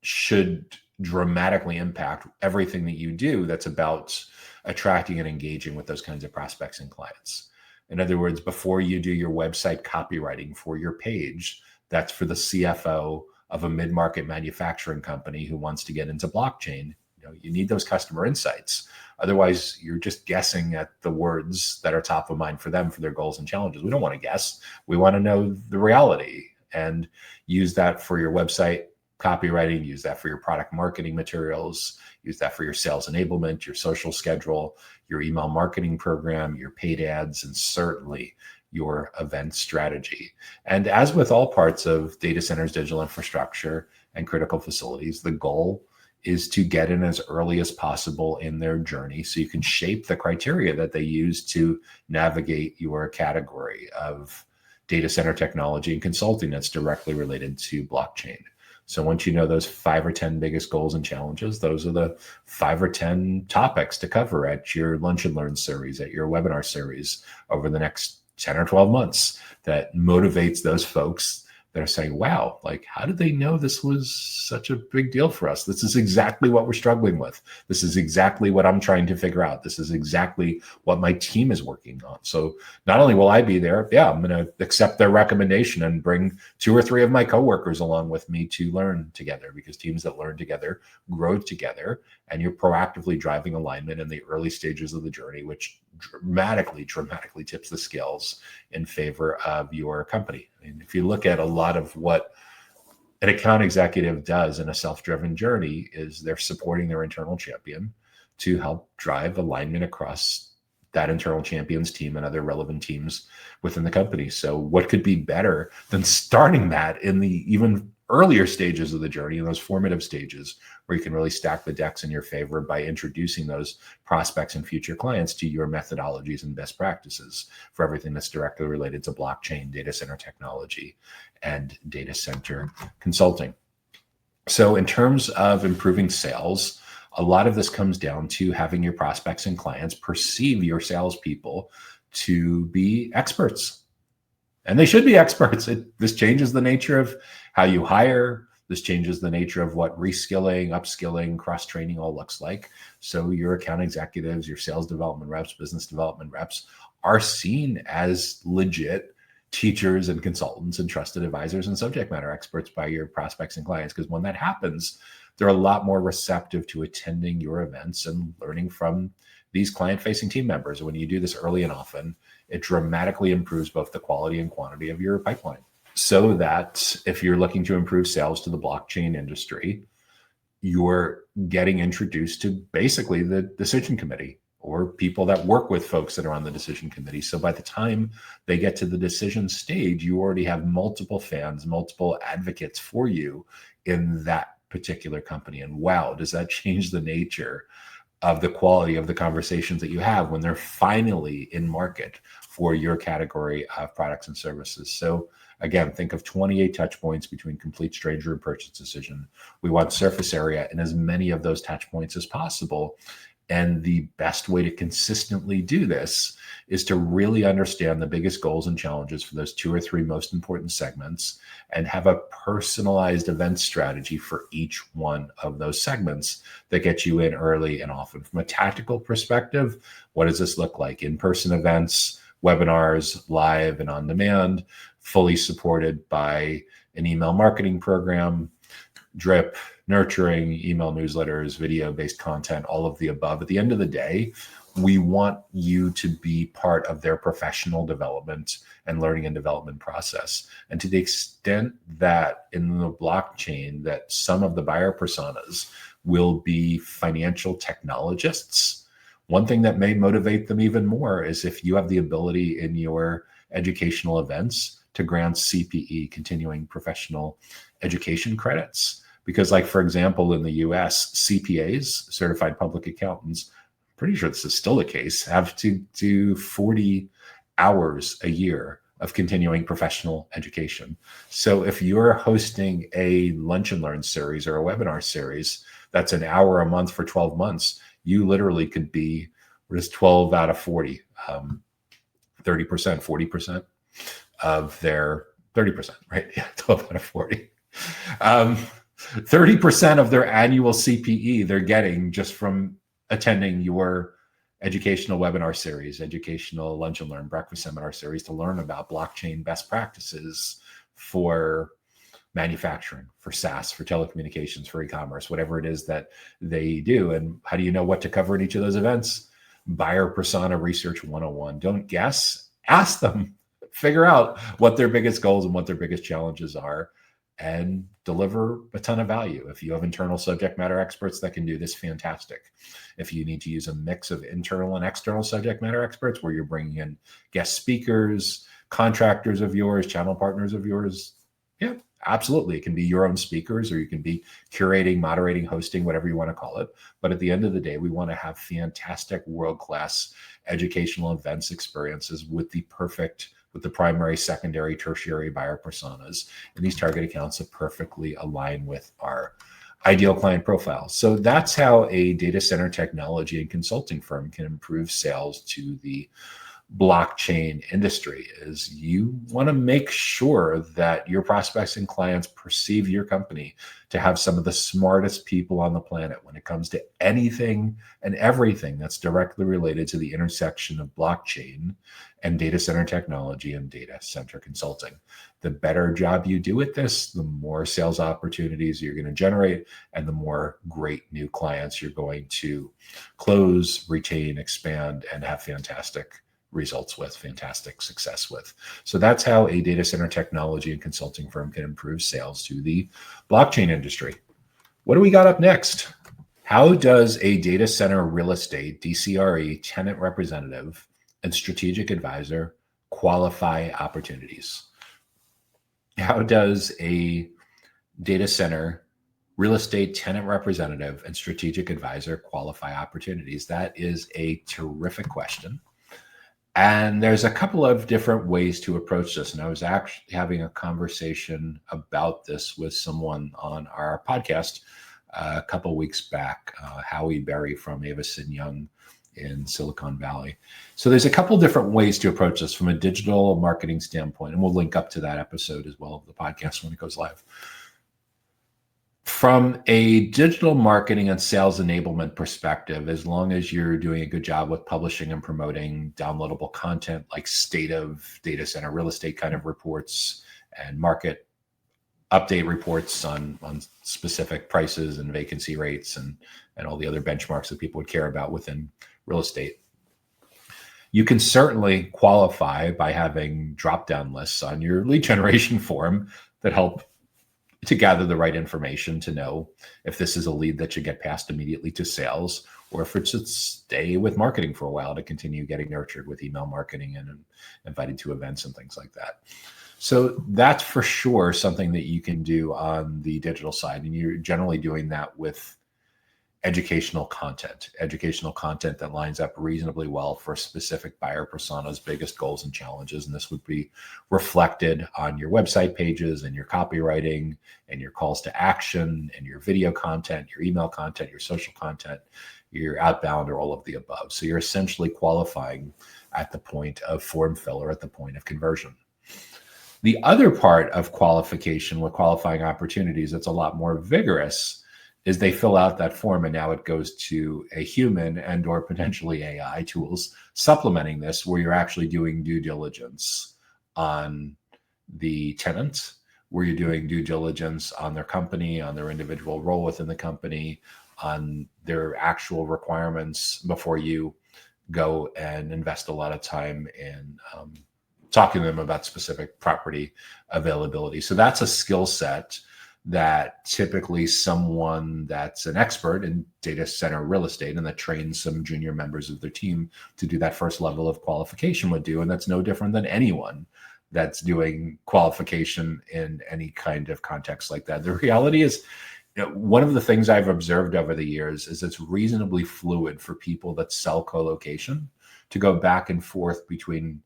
should dramatically impact everything that you do that's about attracting and engaging with those kinds of prospects and clients. In other words, before you do your website copywriting for your page, that's for the CFO of a mid-market manufacturing company who wants to get into blockchain. You need those customer insights. Otherwise, you're just guessing at the words that are top of mind for them for their goals and challenges. We don't want to guess. We want to know the reality and use that for your website copywriting, use that for your product marketing materials, use that for your sales enablement, your social schedule, your email marketing program, your paid ads, and certainly your event strategy. And as with all parts of data centers, digital infrastructure, and critical facilities, the goal is to get in as early as possible in their journey so you can shape the criteria that they use to navigate your category of data center technology and consulting that's directly related to blockchain. So once you know those 5 or 10 biggest goals and challenges, those are the 5 or 10 topics to cover at your Lunch and Learn series, at your webinar series over the next 10 or 12 months that motivates those folks that are saying, wow, like, how did they know this was such a big deal for us? This is exactly what we're struggling with. This is exactly what I'm trying to figure out. This is exactly what my team is working on. So not only will I be there, I'm going to accept their recommendation and bring 2 or 3 of my coworkers along with me to learn together, because teams that learn together grow together, and you're proactively driving alignment in the early stages of the journey, which dramatically tips the scales in favor of your company. I mean, if you look at a lot of what an account executive does in a self-driven journey, is they're supporting their internal champion to help drive alignment across that internal champion's team and other relevant teams within the company. So what could be better than starting that in the even earlier stages of the journey, in those formative stages, where you can really stack the decks in your favor by introducing those prospects and future clients to your methodologies and best practices for everything that's directly related to blockchain, data center technology, and data center consulting. So in terms of improving sales, a lot of this comes down to having your prospects and clients perceive your salespeople to be experts. And they should be experts. This changes the nature of how you hire. This changes the nature of what reskilling, upskilling, cross-training all looks like. So your account executives, your sales development reps, business development reps are seen as legit teachers and consultants and trusted advisors and subject matter experts by your prospects and clients. Because when that happens, they're a lot more receptive to attending your events and learning from these client-facing team members. And when you do this early and often, it dramatically improves both the quality and quantity of your pipeline. So that if you're looking to improve sales to the blockchain industry, you're getting introduced to basically the decision committee or people that work with folks that are on the decision committee. So by the time they get to the decision stage, you already have multiple fans, multiple advocates for you in that particular company. And wow, does that change the nature of the quality of the conversations that you have when they're finally in market for your category of products and services. So again, think of 28 touch points between complete stranger and purchase decision. We want surface area in as many of those touch points as possible. And the best way to consistently do this is to really understand the biggest goals and challenges for those 2 or 3 most important segments and have a personalized event strategy for each one of those segments that gets you in early and often. From a tactical perspective, what does this look like? In-person events, webinars, live and on demand, fully supported by an email marketing program, drip, nurturing, email newsletters, video-based content, all of the above. At the end of the day, we want you to be part of their professional development and learning and development process. And to the extent that in the blockchain, that some of the buyer personas will be financial technologists, one thing that may motivate them even more is if you have the ability in your educational events to grant CPE, continuing professional education credits. Because like, for example, in the US, CPAs, certified public accountants, pretty sure this is still the case, have to do 40 hours a year of continuing professional education. So if you're hosting a lunch and learn series or a webinar series that's an hour a month for 12 months, you literally could be just 12 out of 40, 30%, 40% of their 30%, right? Yeah, 12 out of 40. 30% of their annual CPE they're getting just from attending your educational webinar series, educational lunch and learn breakfast seminar series to learn about blockchain best practices for manufacturing, for SaaS, for telecommunications, for e-commerce, whatever it is that they do. And how do you know what to cover in each of those events? Buyer persona research 101. Don't guess, ask them, figure out what their biggest goals and what their biggest challenges are, and deliver a ton of value. If you have internal subject matter experts that can do this, fantastic. If you need to use a mix of internal and external subject matter experts where you're bringing in guest speakers, contractors of yours, channel partners of yours, yeah, absolutely. It can be your own speakers, or you can be curating, moderating, hosting, whatever you want to call it. But at the end of the day, we want to have fantastic world-class educational events experiences with the primary, secondary, tertiary buyer personas. And these target accounts that perfectly align with our ideal client profile. So that's how a data center technology and consulting firm can improve sales to the blockchain industry. Is you want to make sure that your prospects and clients perceive your company to have some of the smartest people on the planet when it comes to anything and everything that's directly related to the intersection of blockchain and data center technology and data center consulting. The better job you do at this, the more sales opportunities you're going to generate, and the more great new clients you're going to close, retain, expand, and have fantastic results with, fantastic success with. So that's how a data center technology and consulting firm can improve sales to the blockchain industry. What do we got up next? How does a data center real estate, DCRE, tenant representative, and strategic advisor qualify opportunities? How does a data center real estate tenant representative and strategic advisor qualify opportunities? That is a terrific question. And there's a couple of different ways to approach this. And I was actually having a conversation about this with someone on our podcast a couple of weeks back, Howie Berry from Avison Young in Silicon Valley. So there's a couple different ways to approach this from a digital marketing standpoint. And we'll link up to that episode as well of the podcast when it goes live. From a digital marketing and sales enablement perspective, as long as you're doing a good job with publishing and promoting downloadable content like state of data center real estate kind of reports and market update reports on specific prices and vacancy rates and all the other benchmarks that people would care about within real estate, you can certainly qualify by having drop-down lists on your lead generation form that help to gather the right information to know if this is a lead that should get passed immediately to sales, or if it should stay with marketing for a while to continue getting nurtured with email marketing and invited to events and things like that. So that's for sure something that you can do on the digital side. And you're generally doing that with educational content that lines up reasonably well for specific buyer persona's biggest goals and challenges. And this would be reflected on your website pages and your copywriting and your calls to action and your video content, your email content, your social content, your outbound, or all of the above. So you're essentially qualifying at the point of form fill or at the point of conversion. The other part of qualification with qualifying opportunities that's a lot more vigorous is they fill out that form and now it goes to a human and or potentially AI tools supplementing this, where you're actually doing due diligence on the tenant, where you're doing due diligence on their company, on their individual role within the company, on their actual requirements before you go and invest a lot of time in talking to them about specific property availability. So that's a skill set that typically someone that's an expert in data center real estate and that trains some junior members of their team to do that first level of qualification would do. And that's no different than anyone that's doing qualification in any kind of context like that. The reality is, one of the things I've observed over the years is it's reasonably fluid for people that sell colocation to go back and forth between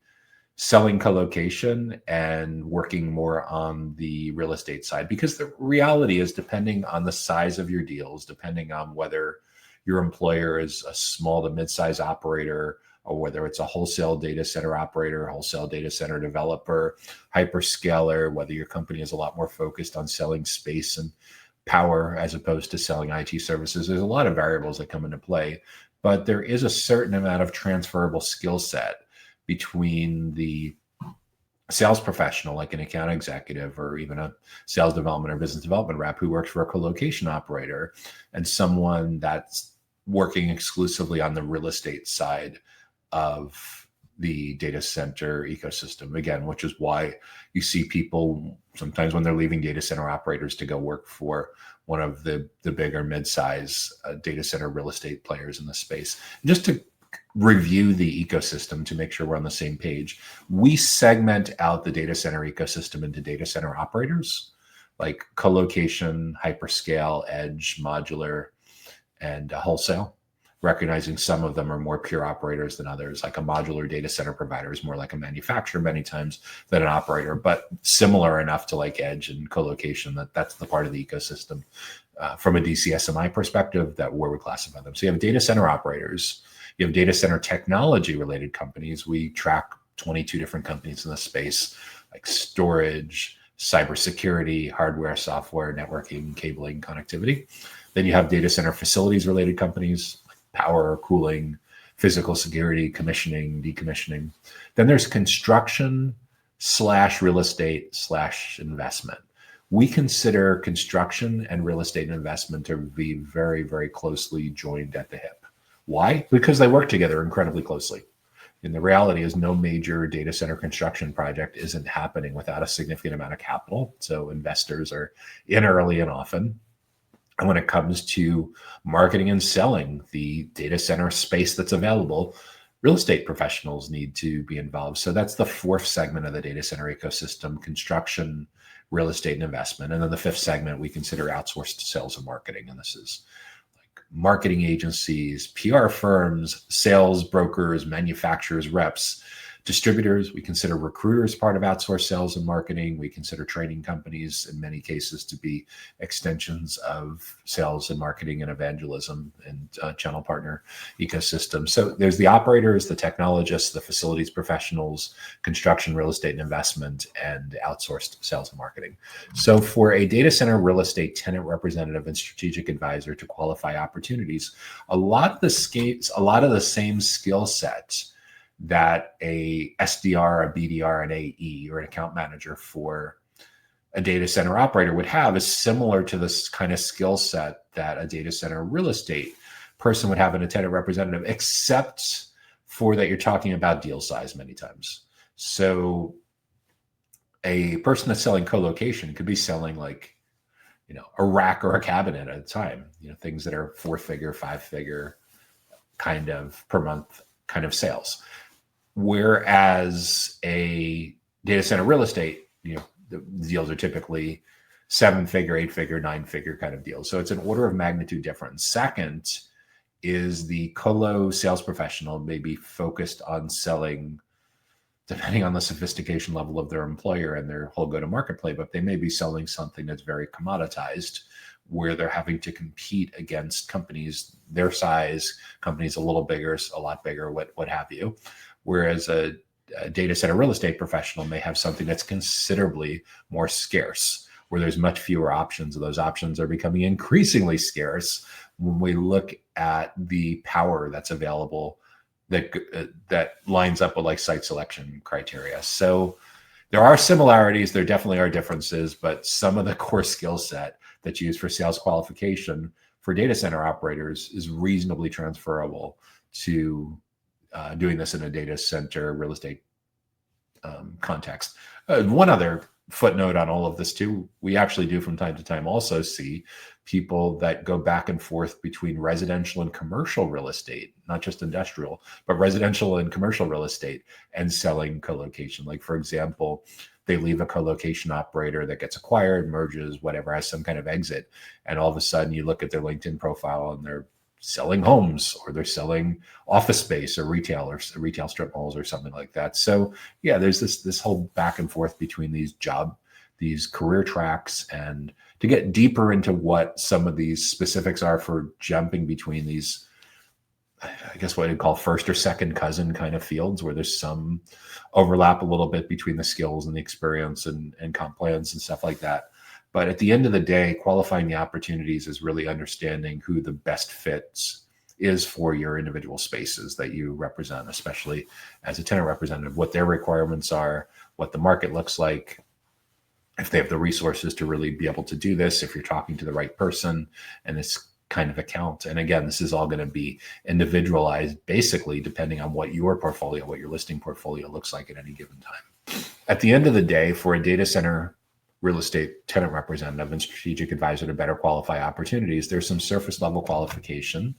selling colocation and working more on the real estate side, because the reality is, depending on the size of your deals, depending on whether your employer is a small to mid-size operator, or whether it's a wholesale data center operator, wholesale data center developer, hyperscaler, whether your company is a lot more focused on selling space and power as opposed to selling IT services, there's a lot of variables that come into play. But there is a certain amount of transferable skill set between the sales professional, like an account executive or even a sales development or business development rep who works for a colocation operator, and someone that's working exclusively on the real estate side of the data center ecosystem. Again, which is why you see people sometimes when they're leaving data center operators to go work for one of the bigger mid-size data center real estate players in the space. And just to review the ecosystem to make sure we're on the same page, we segment out the data center ecosystem into data center operators like colocation, hyperscale, edge, modular, and wholesale, recognizing some of them are more pure operators than others. Like a modular data center provider is more like a manufacturer many times than an operator, but similar enough to like edge and colocation that's the part of the ecosystem from a DCSMI perspective that where we classify them. So you have data center operators, you have data center technology related companies. We track 22 different companies in the space, like storage, cybersecurity, hardware, software, networking, cabling, connectivity. Then you have data center facilities related companies, like power, cooling, physical security, commissioning, decommissioning. Then there's construction / real estate / investment. We consider construction and real estate and investment to be very, very closely joined at the hip. Why? Because they work together incredibly closely. And the reality is no major data center construction project isn't happening without a significant amount of capital. So investors are in early and often. And when it comes to marketing and selling the data center space that's available, real estate professionals need to be involved. So that's the fourth segment of the data center ecosystem: construction, real estate, and investment. And then the fifth segment we consider outsourced sales and marketing. And this is marketing agencies, PR firms, sales brokers, manufacturers, reps, distributors. We consider recruiters part of outsourced sales and marketing. We consider training companies in many cases to be extensions of sales and marketing and evangelism and channel partner ecosystem. So there's the operators, the technologists, the facilities professionals, construction, real estate and investment, and outsourced sales and marketing. So for a data center real estate tenant representative and strategic advisor to qualify opportunities, a lot of the same skill sets that a SDR, a BDR, an AE, or an account manager for a data center operator would have is similar to this kind of skill set that a data center real estate person would have in a tenant representative, except for that you're talking about deal size many times. So a person that's selling colocation could be selling like, a rack or a cabinet at a time, things that are 4-figure, 5-figure kind of per month kind of sales. Whereas a data center real estate, the deals are typically 7-figure, 8-figure, 9-figure kind of deals. So it's an order of magnitude difference. Second is the colo sales professional may be focused on selling, depending on the sophistication level of their employer and their whole go-to-market playbook, they may be selling something that's very commoditized, where they're having to compete against companies their size, companies a little bigger, a lot bigger, what have you. Whereas a data center real estate professional may have something that's considerably more scarce, where there's much fewer options, and those options are becoming increasingly scarce when we look at the power that's available that lines up with like site selection criteria. So there are similarities, there definitely are differences, but some of the core skill set that's used for sales qualification for data center operators is reasonably transferable to doing this in a data center real estate context. One other footnote on all of this too, we actually do from time to time also see people that go back and forth between residential and commercial real estate, not just industrial, but residential and commercial real estate, and selling colocation. Like, for example, they leave a colocation operator that gets acquired, merges, whatever, has some kind of exit, and all of a sudden you look at their LinkedIn profile and they're selling homes, or they're selling office space or retail strip malls or something like that. So yeah, there's this whole back and forth between these career tracks. And to get deeper into what some of these specifics are for jumping between these, I guess what I'd call first or second cousin kind of fields, where there's some overlap a little bit between the skills and the experience and comp plans and stuff like that. But at the end of the day, qualifying the opportunities is really understanding who the best fits is for your individual spaces that you represent, especially as a tenant representative, what their requirements are, what the market looks like, if they have the resources to really be able to do this, if you're talking to the right person and this kind of account. And again, this is all going to be individualized, basically, depending on what your portfolio, what your listing portfolio looks like at any given time. At the end of the day, for a data center real estate tenant representative and strategic advisor to better qualify opportunities, there's some surface level qualification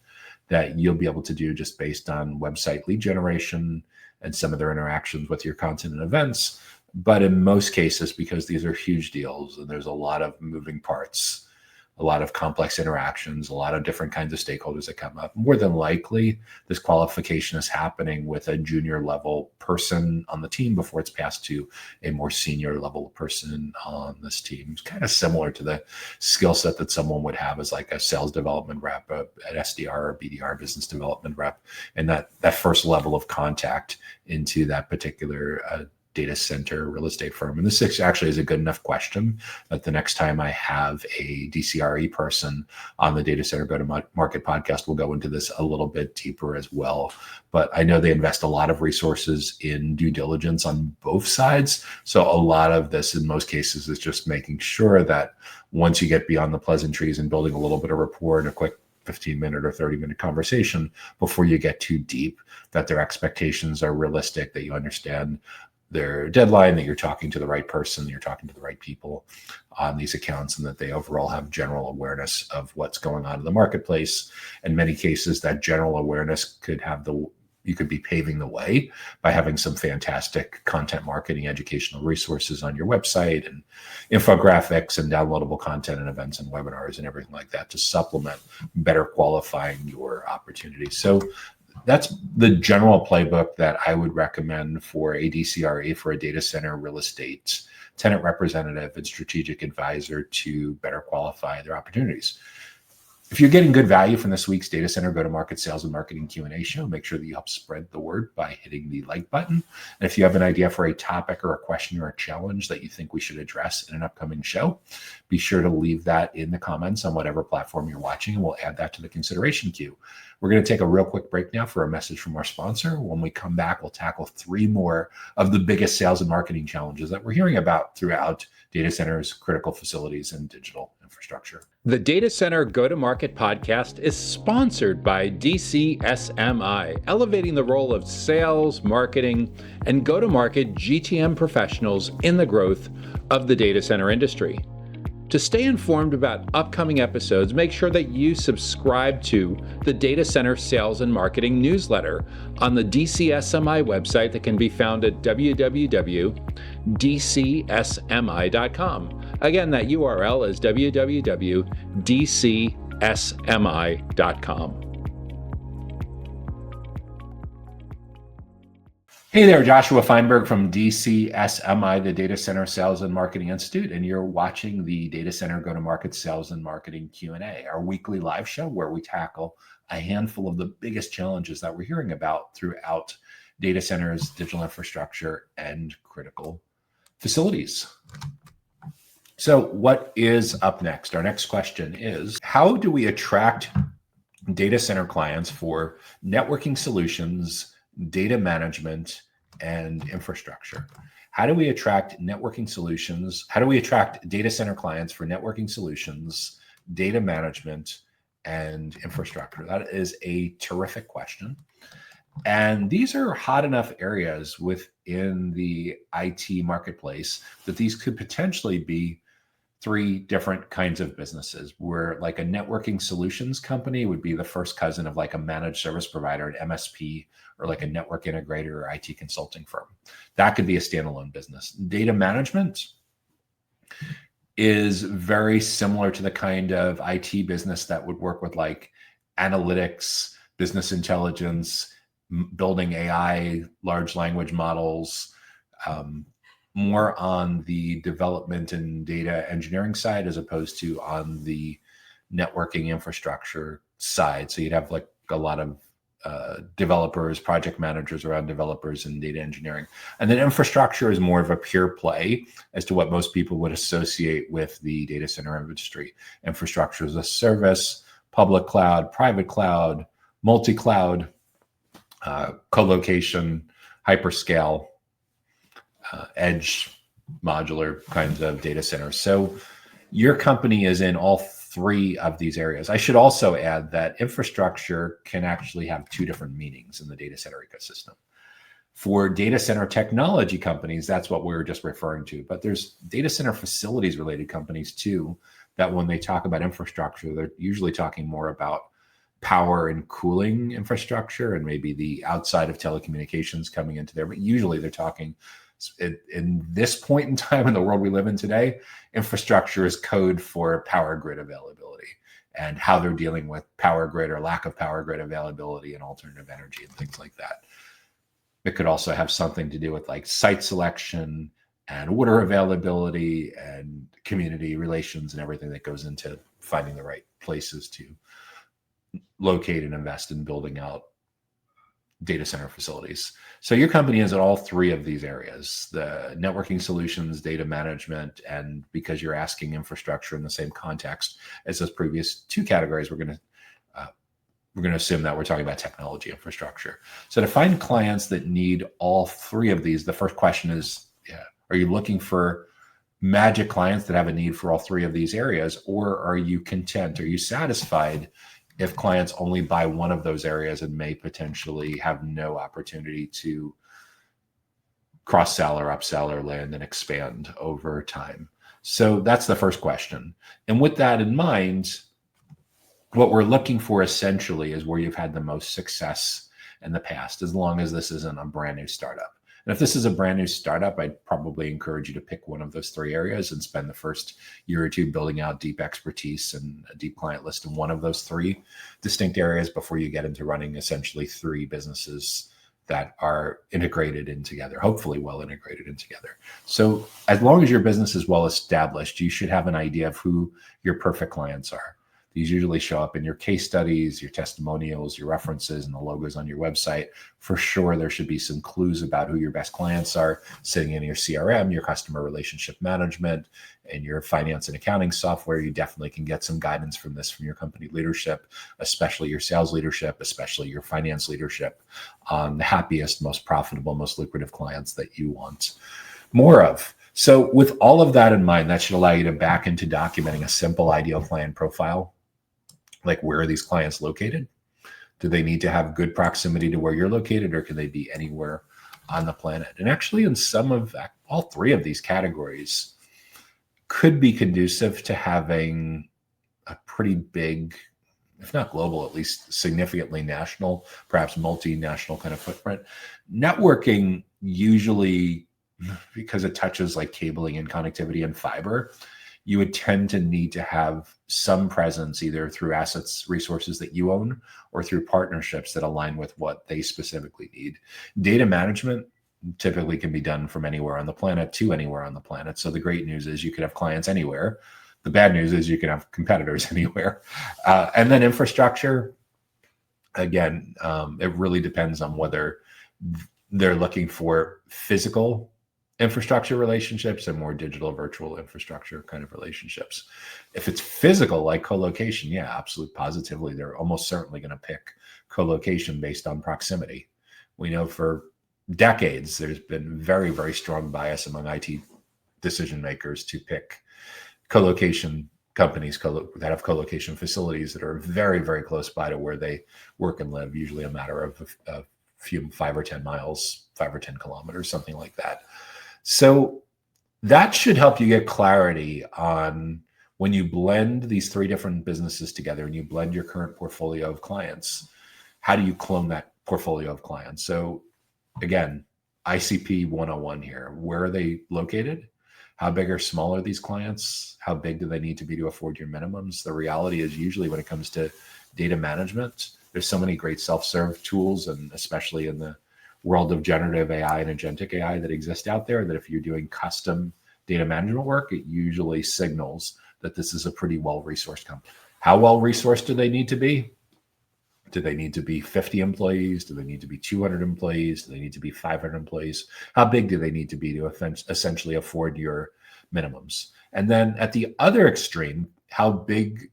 that you'll be able to do just based on website lead generation and some of their interactions with your content and events. But in most cases, because these are huge deals and there's a lot of moving parts, a lot of complex interactions, a lot of different kinds of stakeholders that come up, more than likely this qualification is happening with a junior level person on the team before it's passed to a more senior level person on this team. It's kind of similar to the skill set that someone would have as like a sales development rep, an SDR or BDR, business development rep, and that first level of contact into that particular data center real estate firm. And this actually is a good enough question that the next time I have a DCRE person on the Data Center Go-to-Market podcast, we'll go into this a little bit deeper as well. But I know they invest a lot of resources in due diligence on both sides. So a lot of this in most cases is just making sure that once you get beyond the pleasantries and building a little bit of rapport in a quick 15-minute or 30-minute conversation before you get too deep, that their expectations are realistic, that you understand their deadline, that you're talking to the right person, you're talking to the right people on these accounts, and that they overall have general awareness of what's going on in the marketplace. In many cases, that general awareness could have you could be paving the way by having some fantastic content marketing educational resources on your website and infographics and downloadable content and events and webinars and everything like that to supplement better qualifying your opportunities. So that's the general playbook that I would recommend for a DCRE, for a data center real estate tenant representative and strategic advisor to better qualify their opportunities. If you're getting good value from this week's Data Center Go-to-Market Sales and Marketing Q&A show, make sure that you help spread the word by hitting the like button. And if you have an idea for a topic or a question or a challenge that you think we should address in an upcoming show, be sure to leave that in the comments on whatever platform you're watching, and we'll add that to the consideration queue. We're going to take a real quick break now for a message from our sponsor. When we come back, we'll tackle 3 more of the biggest sales and marketing challenges that we're hearing about throughout data centers, critical facilities, and digital infrastructure. The Data Center Go-to-Market podcast is sponsored by DCSMI, elevating the role of sales, marketing, and go-to-market GTM professionals in the growth of the data center industry. To stay informed about upcoming episodes, make sure that you subscribe to the Data Center Sales and Marketing newsletter on the DCSMI website that can be found at www.dcsmi.com. Again, that URL is www.dcsmi.com. Hey there, Joshua Feinberg from DCSMI, the Data Center Sales and Marketing Institute, and you're watching the Data Center Go-to-Market Sales and Marketing Q&A, our weekly live show where we tackle a handful of the biggest challenges that we're hearing about throughout data centers, digital infrastructure, and critical facilities. So what is up next? Our next question is, how do we attract data center clients for networking solutions, data management, and infrastructure? How do we attract networking solutions? How do we attract data center clients for networking solutions, data management, and infrastructure? That is a terrific question. And these are hot enough areas within the IT marketplace that these could potentially be 3 different kinds of businesses, where like a networking solutions company would be the first cousin of like a managed service provider, an MSP, or like a network integrator or IT consulting firm. That could be a standalone business. Data management is very similar to the kind of IT business that would work with like analytics, business intelligence, building AI, large language models, more on the development and data engineering side as opposed to on the networking infrastructure side. So you'd have like a lot of developers, project managers around developers and data engineering. And then infrastructure is more of a pure play as to what most people would associate with the data center industry. Infrastructure as a service, public cloud, private cloud, multi-cloud, colocation, hyperscale, edge modular kinds of data centers. So your company is in all three of these areas. I should also add that infrastructure can actually have two different meanings in the data center ecosystem. For data center technology companies, that's what we were just referring to. But there's data center facilities related companies too, that when they talk about infrastructure, they're usually talking more about power and cooling infrastructure and maybe the outside of telecommunications coming into there. But usually they're talking, in this point in time in the world we live in today, infrastructure is code for power grid availability and how they're dealing with power grid or lack of power grid availability and alternative energy and things like that. It could also have something to do with like site selection and water availability and community relations and everything that goes into finding the right places to locate and invest in building out data center facilities. So your company is in all three of these areas: the networking solutions, data management, and because you're asking infrastructure in the same context as those previous two categories, we're going to assume that we're talking about technology infrastructure. So to find clients that need all three of these, the first question is, are you looking for magic clients that have a need for all three of these areas, or are you content? Are you satisfied if clients only buy one of those areas and may potentially have no opportunity to cross-sell or upsell or land and expand over time? So that's the first question. And with that in mind, what we're looking for essentially is where you've had the most success in the past, as long as this isn't a brand new startup. And if this is a brand new startup, I'd probably encourage you to pick one of those three areas and spend the first year or two building out deep expertise and a deep client list in one of those three distinct areas before you get into running essentially three businesses that are integrated in together, hopefully well integrated in together. So as long as your business is well established, you should have an idea of who your perfect clients are. These usually show up in your case studies, your testimonials, your references, and the logos on your website. For sure, there should be some clues about who your best clients are sitting in your CRM, your customer relationship management, and your finance and accounting software. You definitely can get some guidance from this from your company leadership, especially your sales leadership, especially your finance leadership, on the happiest, most profitable, most lucrative clients that you want more of. So with all of that in mind, that should allow you to back into documenting a simple ideal client profile. Like, where are these clients located? Do they need to have good proximity to where you're located, or can they be anywhere on the planet? And actually, in some of all three of these categories could be conducive to having a pretty big, if not global, at least significantly national, perhaps multinational kind of footprint. Networking usually, because it touches like cabling and connectivity and fiber, you would tend to need to have some presence either through assets, resources that you own, or through partnerships that align with what they specifically need. Data management typically can be done from anywhere on the planet to anywhere on the planet. So the great news is you can have clients anywhere. The bad news is you can have competitors anywhere. And then infrastructure, again, it really depends on whether they're looking for physical infrastructure relationships and more digital virtual infrastructure kind of relationships. If it's physical, like colocation, yeah, absolutely, positively, they're almost certainly going to pick colocation based on proximity. We know for decades there's been very, very strong bias among IT decision makers to pick colocation companies that have colocation facilities that are very, very close by to where they work and live, usually a matter of a few 5 or 10 miles, 5 or 10 kilometers, something like that. So that should help you get clarity on when you blend these three different businesses together and you blend your current portfolio of clients, how do you clone that portfolio of clients? So again, ICP 101 here. Where are they located? How big or small are these clients? How big do they need to be to afford your minimums? The reality is usually when it comes to data management. There's so many great self-serve tools, and especially in the world of generative AI and agentic AI that exist out there, that if you're doing custom data management work, it usually signals that this is a pretty well-resourced company. How well-resourced do they need to be? Do they need to be 50 employees? Do they need to be 200 employees? Do they need to be 500 employees? How big do they need to be to essentially afford your minimums? And then at the other extreme, how big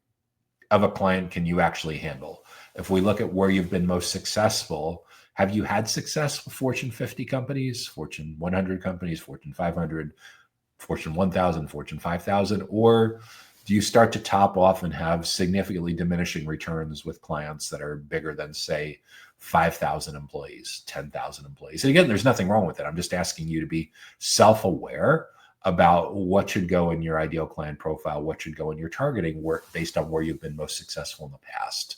of a client can you actually handle? If we look at where you've been most successful, have you had success with Fortune 50 companies, Fortune 100 companies, Fortune 500, Fortune 1000, Fortune 5000, or do you start to top off and have significantly diminishing returns with clients that are bigger than, say, 5,000 employees, 10,000 employees? And again, there's nothing wrong with it. I'm just asking you to be self-aware about what should go in your ideal client profile, what should go in your targeting work based on where you've been most successful in the past.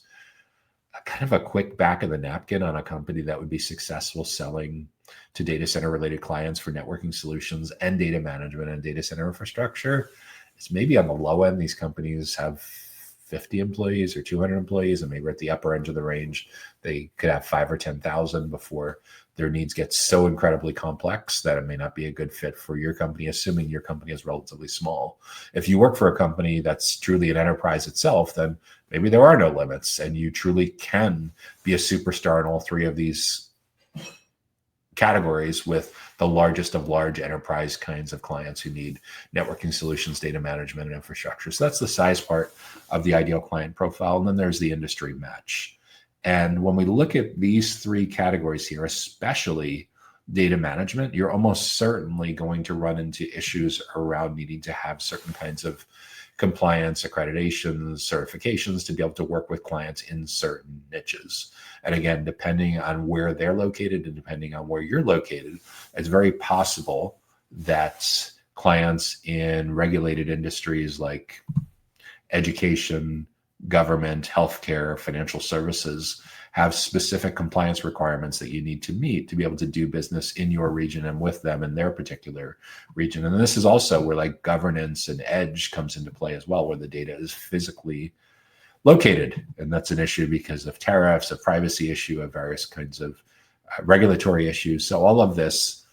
Kind of a quick back of the napkin on a company that would be successful selling to data center related clients for networking solutions and data management and data center infrastructure. It's maybe on the low end, these companies have 50 employees or 200 employees, and maybe at the upper end of the range, they could have 5 or 10,000 before their needs get so incredibly complex that it may not be a good fit for your company, assuming your company is relatively small. If you work for a company that's truly an enterprise itself, then maybe there are no limits, and you truly can be a superstar in all three of these categories with the largest of large enterprise kinds of clients who need networking solutions, data management, and infrastructure. So that's the size part of the ideal client profile. And then there's the industry match. And when we look at these three categories here, especially data management, you're almost certainly going to run into issues around needing to have certain kinds of compliance, accreditations, certifications to be able to work with clients in certain niches. And again, depending on where they're located and depending on where you're located, it's very possible that clients in regulated industries like education, government, healthcare, financial services have specific compliance requirements that you need to meet to be able to do business in your region and with them in their particular region. And this is also where like governance and edge comes into play as well, where the data is physically located. And that's an issue because of tariffs, a privacy issue, of various kinds of regulatory issues. So all of this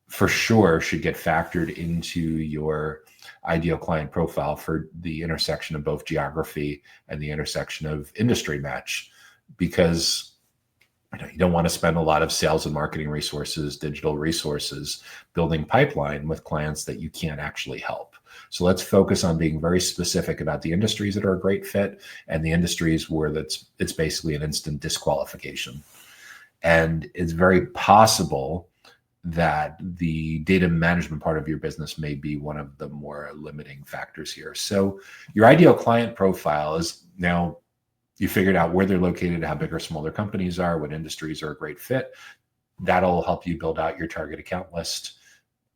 for sure should get factored into your ideal client profile for the intersection of both geography and the intersection of industry match, because you don't want to spend a lot of sales and marketing resources, digital resources, building pipeline with clients that you can't actually help. So let's focus on being very specific about the industries that are a great fit and the industries where it's basically an instant disqualification. And it's very possible that the data management part of your business may be one of the more limiting factors here. So your ideal client profile is now you figured out where they're located, how big or small their companies are, what industries are a great fit. That'll help you build out your target account list,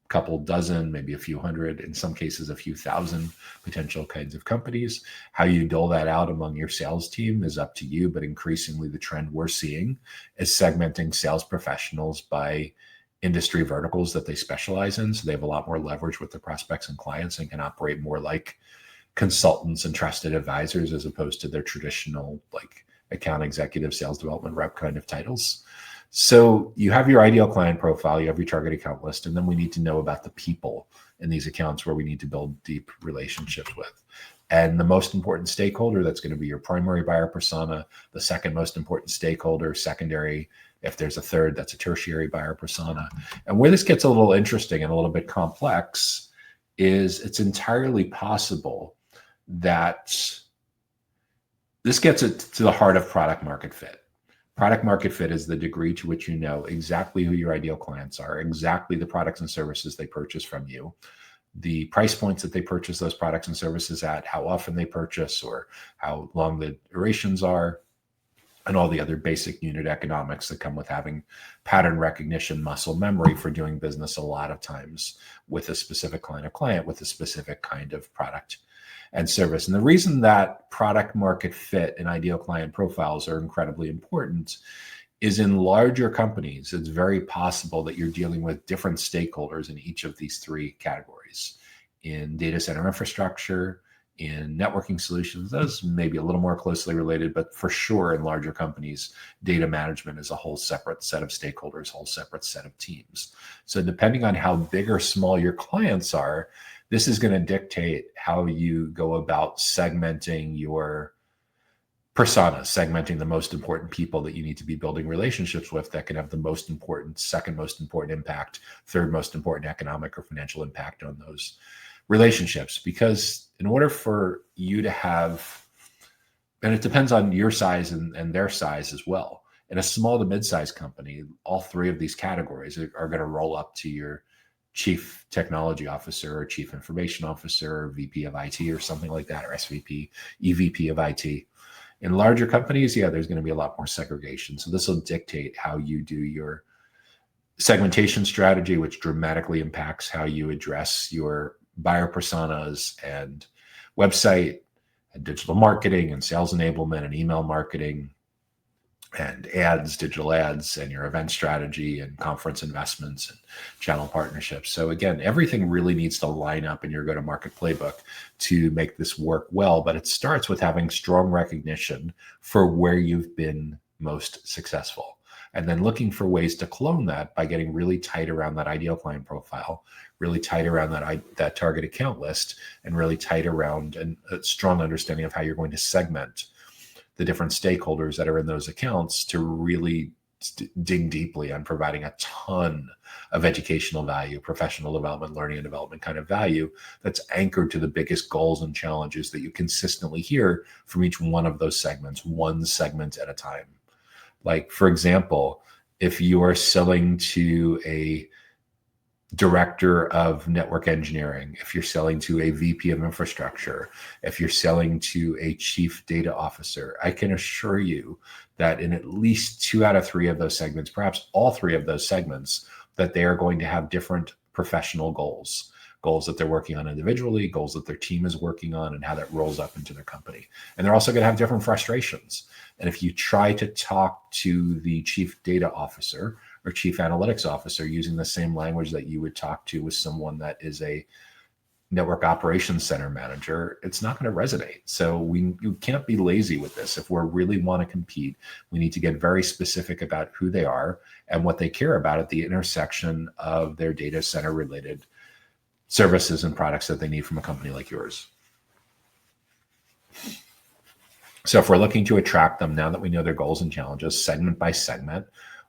a couple dozen, maybe a few hundred, in some cases, a few thousand potential kinds of companies. How you dole that out among your sales team is up to you, but increasingly the trend we're seeing is segmenting sales professionals by industry verticals that they specialize in. So they have a lot more leverage with the prospects and clients and can operate more like consultants and trusted advisors as opposed to their traditional like account executive, sales development rep kind of titles. So you have your ideal client profile, you have your target account list, and then we need to know about the people in these accounts where we need to build deep relationships with. And the most important stakeholder, that's going to be your primary buyer persona. The second most important stakeholder, secondary, if there's a third, that's a tertiary buyer persona. And where this gets a little interesting and a little bit complex is it's entirely possible that this gets it to the heart of product market fit. Product market fit is the degree to which you know exactly who your ideal clients are, exactly the products and services they purchase from you, the price points that they purchase those products and services at, how often they purchase or how long the durations are, and all the other basic unit economics that come with having pattern recognition, muscle memory for doing business a lot of times with a specific client with a specific kind of product and service. And the reason that product market fit and ideal client profiles are incredibly important is in larger companies, it's very possible that you're dealing with different stakeholders in each of these three categories. In data center infrastructure, In networking solutions, those may be a little more closely related, but for sure in larger companies, data management is a whole separate set of stakeholders, whole separate set of teams. So depending on how big or small your clients are, this is going to dictate how you go about segmenting your persona, segmenting the most important people that you need to be building relationships with that can have the most important, second most important impact, third most important economic or financial impact on those relationships. Because in order for you to have, and it depends on your size and their size as well. In a small to mid-sized company, all three of these categories are going to roll up to your chief technology officer or chief information officer or VP of IT or something like that, or SVP, EVP of IT. In larger companies, yeah, there's going to be a lot more segregation. So this will dictate how you do your segmentation strategy, which dramatically impacts how you address your buyer personas and website and digital marketing and sales enablement and email marketing and ads, digital ads, and your event strategy and conference investments and channel partnerships. So again, everything really needs to line up in your go-to-market playbook to make this work well. But it starts with having strong recognition for where you've been most successful, and then looking for ways to clone that by getting really tight around that ideal client profile, really tight around that target account list, and really tight around a strong understanding of how you're going to segment the different stakeholders that are in those accounts to really dig deeply on providing a ton of educational value, professional development, learning and development kind of value that's anchored to the biggest goals and challenges that you consistently hear from each one of those segments, one segment at a time. Like, for example, if you are selling to a director of network engineering, if you're selling to a VP of infrastructure, if you're selling to a chief data officer, I can assure you that in at least 2 out of 3 of those segments, perhaps all 3 of those segments, that they are going to have different professional goals that they're working on individually, goals that their team is working on, and how that rolls up into their company. And they're also going to have different frustrations. And if you try to talk to the chief data officer or chief analytics officer using the same language that you would talk to with someone that is a network operations center manager, it's not going to resonate. So you can't be lazy with this. If we really want to compete, we need to get very specific about who they are and what they care about at the intersection of their data center related services and products that they need from a company like yours. So if we're looking to attract them, now that we know their goals and challenges, segment by segment,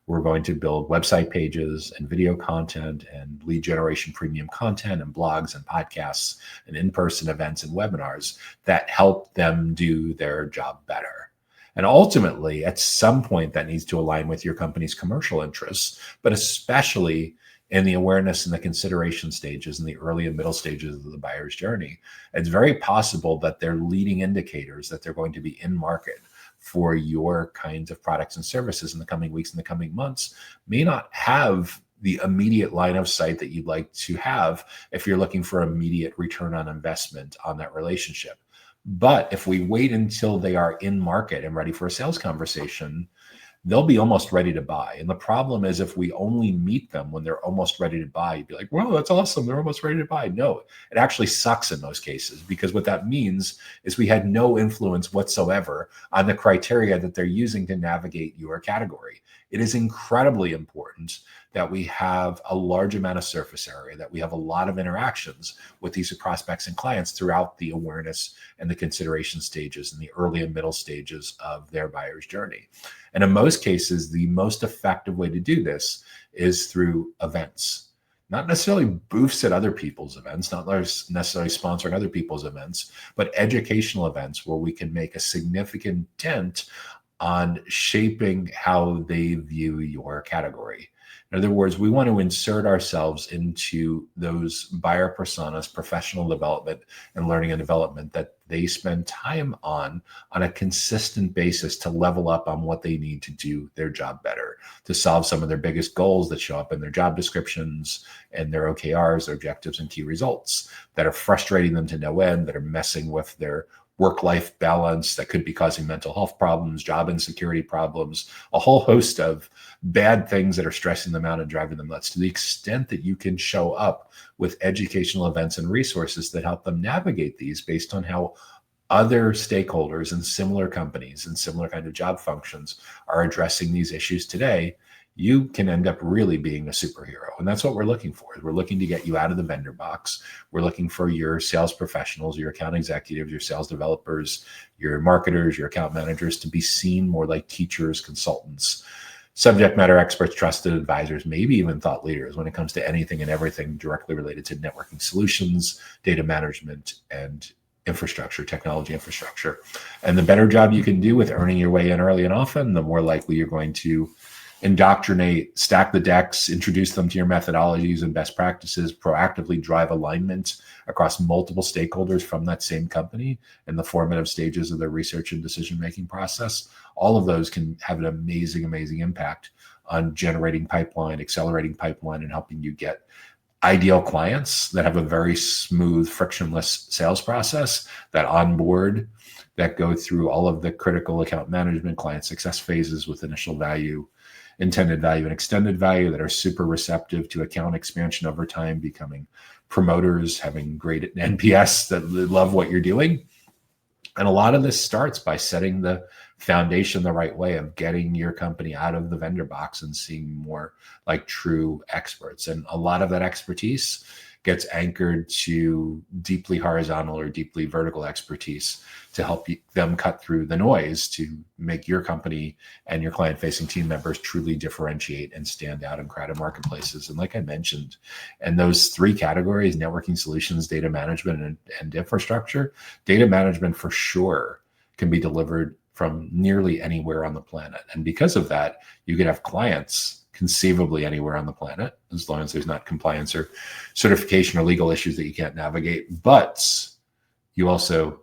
we're going to build website pages and video content and lead generation premium content and blogs and podcasts and in-person events and webinars that help them do their job better. And ultimately, at some point, that needs to align with your company's commercial interests, but especially in the awareness and the consideration stages and the early and middle stages of the buyer's journey. It's very possible that they're leading indicators that they're going to be in market for your kinds of products and services in the coming weeks and the coming months may not have the immediate line of sight that you'd like to have if you're looking for immediate return on investment on that relationship. But if we wait until they are in market and ready for a sales conversation, they'll be almost ready to buy. And the problem is if we only meet them when they're almost ready to buy, you'd be like, well, that's awesome, they're almost ready to buy. No, it actually sucks in most cases, because what that means is we had no influence whatsoever on the criteria that they're using to navigate your category. It is incredibly important that we have a large amount of surface area, that we have a lot of interactions with these prospects and clients throughout the awareness and the consideration stages and the early and middle stages of their buyer's journey. And in most cases, the most effective way to do this is through events, not necessarily booths at other people's events, not necessarily sponsoring other people's events, but educational events where we can make a significant dent on shaping how they view your category. In other words, we want to insert ourselves into those buyer personas, professional development and learning and development that they spend time on a consistent basis to level up on what they need to do their job better, to solve some of their biggest goals that show up in their job descriptions and their OKRs, their objectives and key results, that are frustrating them to no end, that are messing with their work-life balance that could be causing mental health problems, job insecurity problems, a whole host of bad things that are stressing them out and driving them nuts. To the extent that you can show up with educational events and resources that help them navigate these based on how other stakeholders in similar companies and similar kind of job functions are addressing these issues today, you can end up really being a superhero. And that's what we're looking for. We're looking to get you out of the vendor box. We're looking for your sales professionals, your account executives, your sales developers, your marketers, your account managers to be seen more like teachers, consultants, subject matter experts, trusted advisors, maybe even thought leaders when it comes to anything and everything directly related to networking solutions, data management, and infrastructure, technology infrastructure. And the better job you can do with earning your way in early and often, the more likely you're going to indoctrinate, stack the decks, introduce them to your methodologies and best practices, proactively drive alignment across multiple stakeholders from that same company in the formative stages of their research and decision-making process. All of those can have an amazing, amazing impact on generating pipeline, accelerating pipeline, and helping you get ideal clients that have a very smooth, frictionless sales process, that onboard, that go through all of the critical account management, client success phases with initial value, intended value, and extended value, that are super receptive to account expansion over time, becoming promoters, having great NPS, that love what you're doing. And a lot of this starts by setting the foundation the right way of getting your company out of the vendor box and seeing more like true experts. And a lot of that expertise gets anchored to deeply horizontal or deeply vertical expertise to help them cut through the noise to make your company and your client-facing team members truly differentiate and stand out in crowded marketplaces. And like I mentioned, and those three categories, networking solutions, data management, and infrastructure, data management for sure can be delivered from nearly anywhere on the planet. And because of that, you could have clients conceivably anywhere on the planet, as long as there's not compliance or certification or legal issues that you can't navigate. But you also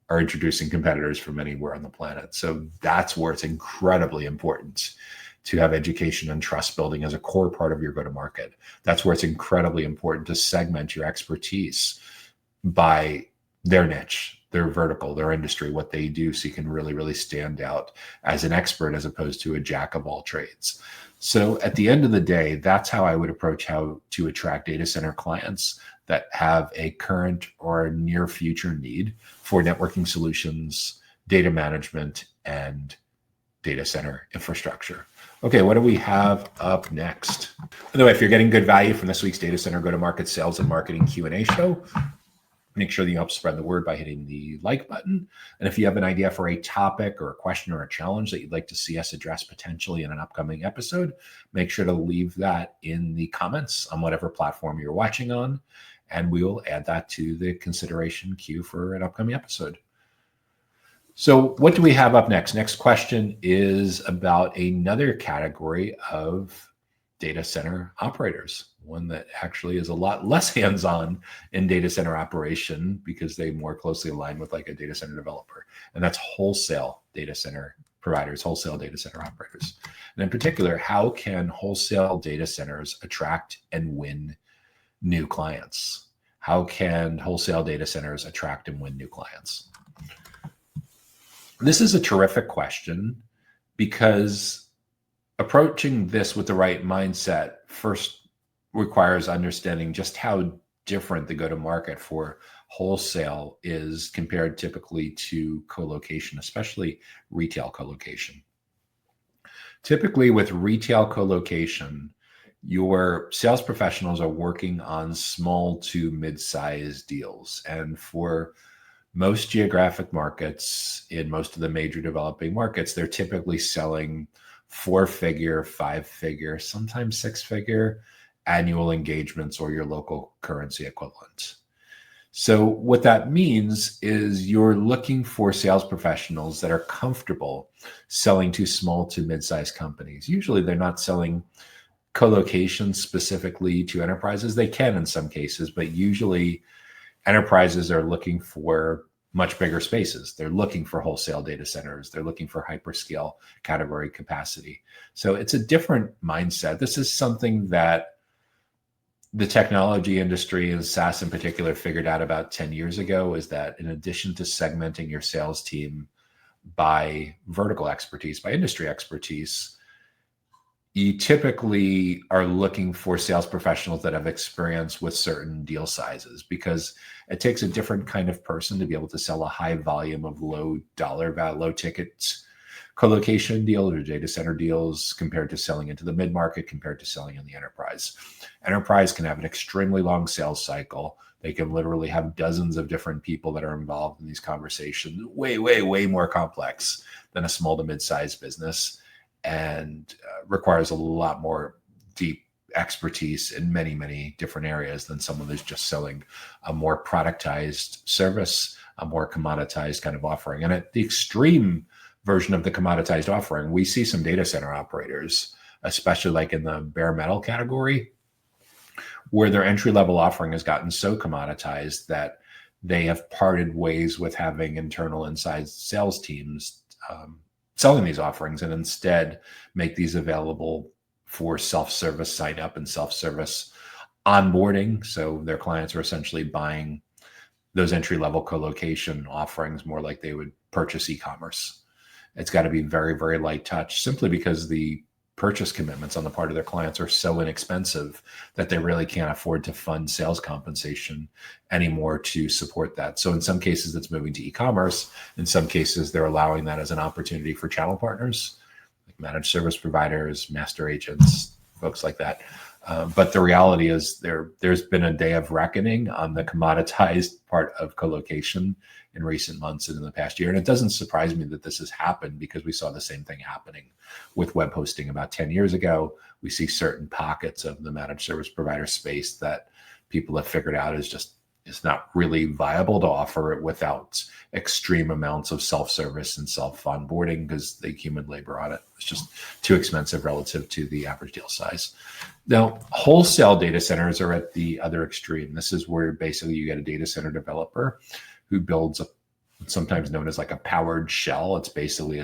are introducing competitors from anywhere on the planet. So that's where it's incredibly important to have education and trust building as a core part of your go-to-market. That's where it's incredibly important to segment your expertise by their niche, their vertical, their industry, what they do, so you can really, really stand out as an expert as opposed to a jack of all trades. So at the end of the day, that's how I would approach how to attract data center clients that have a current or near future need for networking solutions, data management, and data center infrastructure. Okay, what do we have up next? By the way, if you're getting good value from this week's Data Center Go-to-Market Sales and Marketing Q&A show, make sure that you help spread the word by hitting the like button. And if you have an idea for a topic or a question or a challenge that you'd like to see us address potentially in an upcoming episode, make sure to leave that in the comments on whatever platform you're watching on, and we will add that to the consideration queue for an upcoming episode. So what do we have up next? Next question is about another category of data center operators, one that actually is a lot less hands-on in data center operation because they more closely align with like a data center developer. And that's wholesale data center providers, wholesale data center operators. And in particular, how can wholesale data centers attract and win new clients? How can wholesale data centers attract and win new clients? This is a terrific question because approaching this with the right mindset first requires understanding just how different the go-to-market for wholesale is compared typically to colocation, especially retail colocation. Typically with retail colocation, your sales professionals are working on small to mid-sized deals. And for most geographic markets in most of the major developing markets, they're typically selling 4-figure, 5-figure, sometimes 6-figure annual engagements or your local currency equivalent. So what that means is you're looking for sales professionals that are comfortable selling to small to mid-sized companies. Usually they're not selling colocation specifically to enterprises. They can in some cases, but usually enterprises are looking for much bigger spaces. They're looking for wholesale data centers. They're looking for hyperscale category capacity. So it's a different mindset. This is something that the technology industry and SaaS in particular figured out about 10 years ago is that in addition to segmenting your sales team by vertical expertise, by industry expertise, you typically are looking for sales professionals that have experience with certain deal sizes, because it takes a different kind of person to be able to sell a high volume of low dollar value, low ticket colocation deals or data center deals compared to selling into the mid-market, compared to selling in the enterprise. Enterprise can have an extremely long sales cycle. They can literally have dozens of different people that are involved in these conversations, way more complex than a small to mid-sized business, and requires a lot more deep expertise in many different areas than someone who's just selling a more productized service, a more commoditized kind of offering. And at the extreme version of the commoditized offering, we see some data center operators, especially like in the bare metal category, where their entry-level offering has gotten so commoditized that they have parted ways with having internal inside sales teams selling these offerings, and instead make these available for self-service sign up and self-service onboarding. So their clients are essentially buying those entry-level colocation offerings more like they would purchase e-commerce. It's got to be very light touch, simply because the purchase commitments on the part of their clients are so inexpensive that they really can't afford to fund sales compensation anymore to support that. So in some cases, it's moving to e-commerce. In some cases, they're allowing that as an opportunity for channel partners, like managed service providers, master agents, folks like that. But the reality is there's been a day of reckoning on the commoditized part of colocation in recent months and in the past year. And it doesn't surprise me that this has happened, because we saw the same thing happening with web hosting about 10 years ago. We see certain pockets of the managed service provider space that people have figured out is not really viable to offer it without extreme amounts of self-service and self-onboarding, because the human labor on it is just too expensive relative to the average deal size. Now, wholesale data centers are at the other extreme. This is where basically you get a data center developer who builds sometimes known as like a powered shell. It's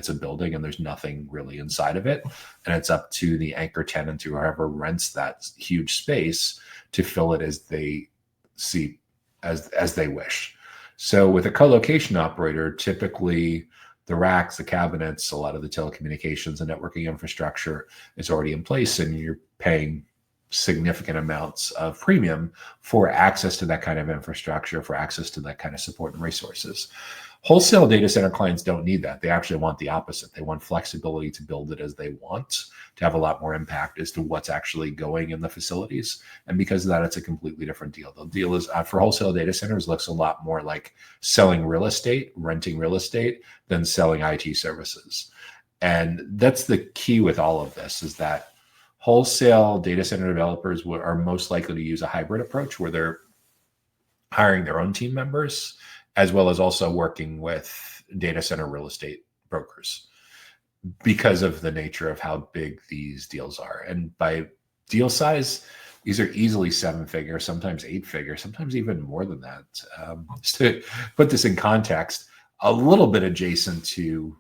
a building and there's nothing really inside of it. And it's up to the anchor tenant or whoever rents that huge space to fill it as they see, as they wish. So with a colocation operator, typically the racks, the cabinets, a lot of the telecommunications and networking infrastructure is already in place, and you're paying significant amounts of premium for access to that kind of infrastructure, for access to that kind of support and resources. Wholesale data center clients don't need that. They actually want the opposite. They want flexibility to build it as they want, to have a lot more impact as to what's actually going in the facilities. And because of that, it's a completely different deal. The deal is for wholesale data centers looks a lot more like selling real estate, renting real estate, than selling IT services. And that's the key with all of this, is that wholesale data center developers are most likely to use a hybrid approach where they're hiring their own team members, as well as also working with data center real estate brokers, because of the nature of how big these deals are. And by deal size, these are easily 7-figure, sometimes 8-figure, sometimes even more than that. Just to put this in context, a little bit adjacent to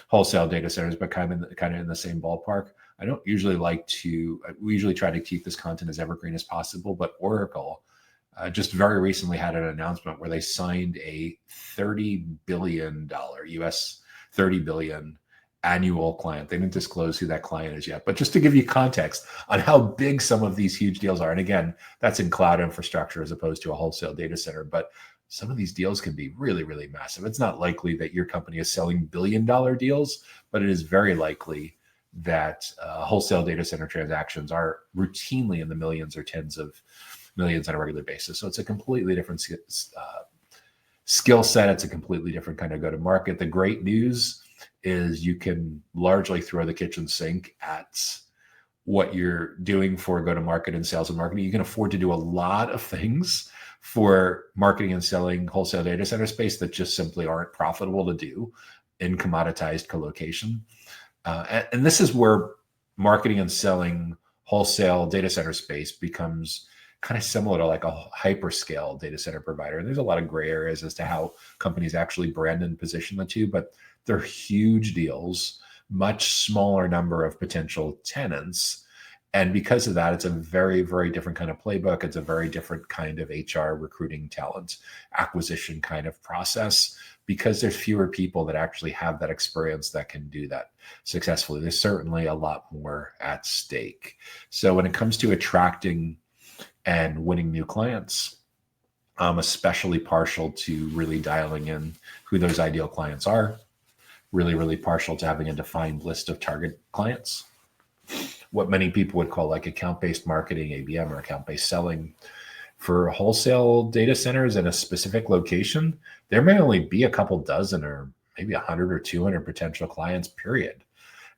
wholesale data centers, but kind of in the same ballpark. We usually try to keep this content as evergreen as possible, but Oracle just very recently had an announcement where they signed a $30 billion US $30 billion annual client. They didn't disclose who that client is yet, but just to give you context on how big some of these huge deals are. And again, that's in cloud infrastructure as opposed to a wholesale data center, but some of these deals can be really massive. It's not likely that your company is selling billion-dollar deals, but it is very likely that wholesale data center transactions are routinely in the millions or tens of millions on a regular basis. So it's a completely different skill set. It's a completely different kind of go-to-market. The great news is you can largely throw the kitchen sink at what you're doing for go-to-market and sales and marketing. You can afford to do a lot of things for marketing and selling wholesale data center space that just simply aren't profitable to do in commoditized colocation. And this is where marketing and selling wholesale data center space becomes kind of similar to like a hyperscale data center provider. And there's a lot of gray areas as to how companies actually brand and position the two, but they're huge deals, much smaller number of potential tenants, And because of that, it's a very, very different kind of playbook. It's a very different kind of HR recruiting talent acquisition kind of process, because there's fewer people that actually have that experience that can do that successfully. There's certainly a lot more at stake. So when it comes to attracting and winning new clients, I'm especially partial to really dialing in who those ideal clients are, really, really partial to having a defined list of target clients, what many people would call like account-based marketing, ABM, or account-based selling. For wholesale data centers in a specific location, there may only be a couple dozen or maybe 100 or 200 potential clients, period.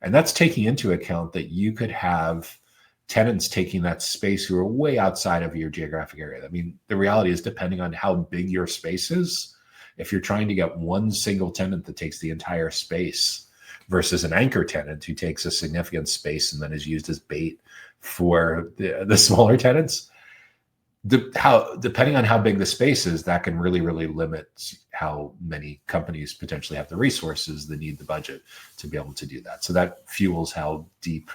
And that's taking into account that you could have tenants taking that space who are way outside of your geographic area. I mean, the reality is, depending on how big your space is, if you're trying to get one single tenant that takes the entire space versus an anchor tenant who takes a significant space and then is used as bait for the smaller tenants, depending on how big the space is, that can really, really limit how many companies potentially have the resources, the need, the budget to be able to do that. So that fuels how deep,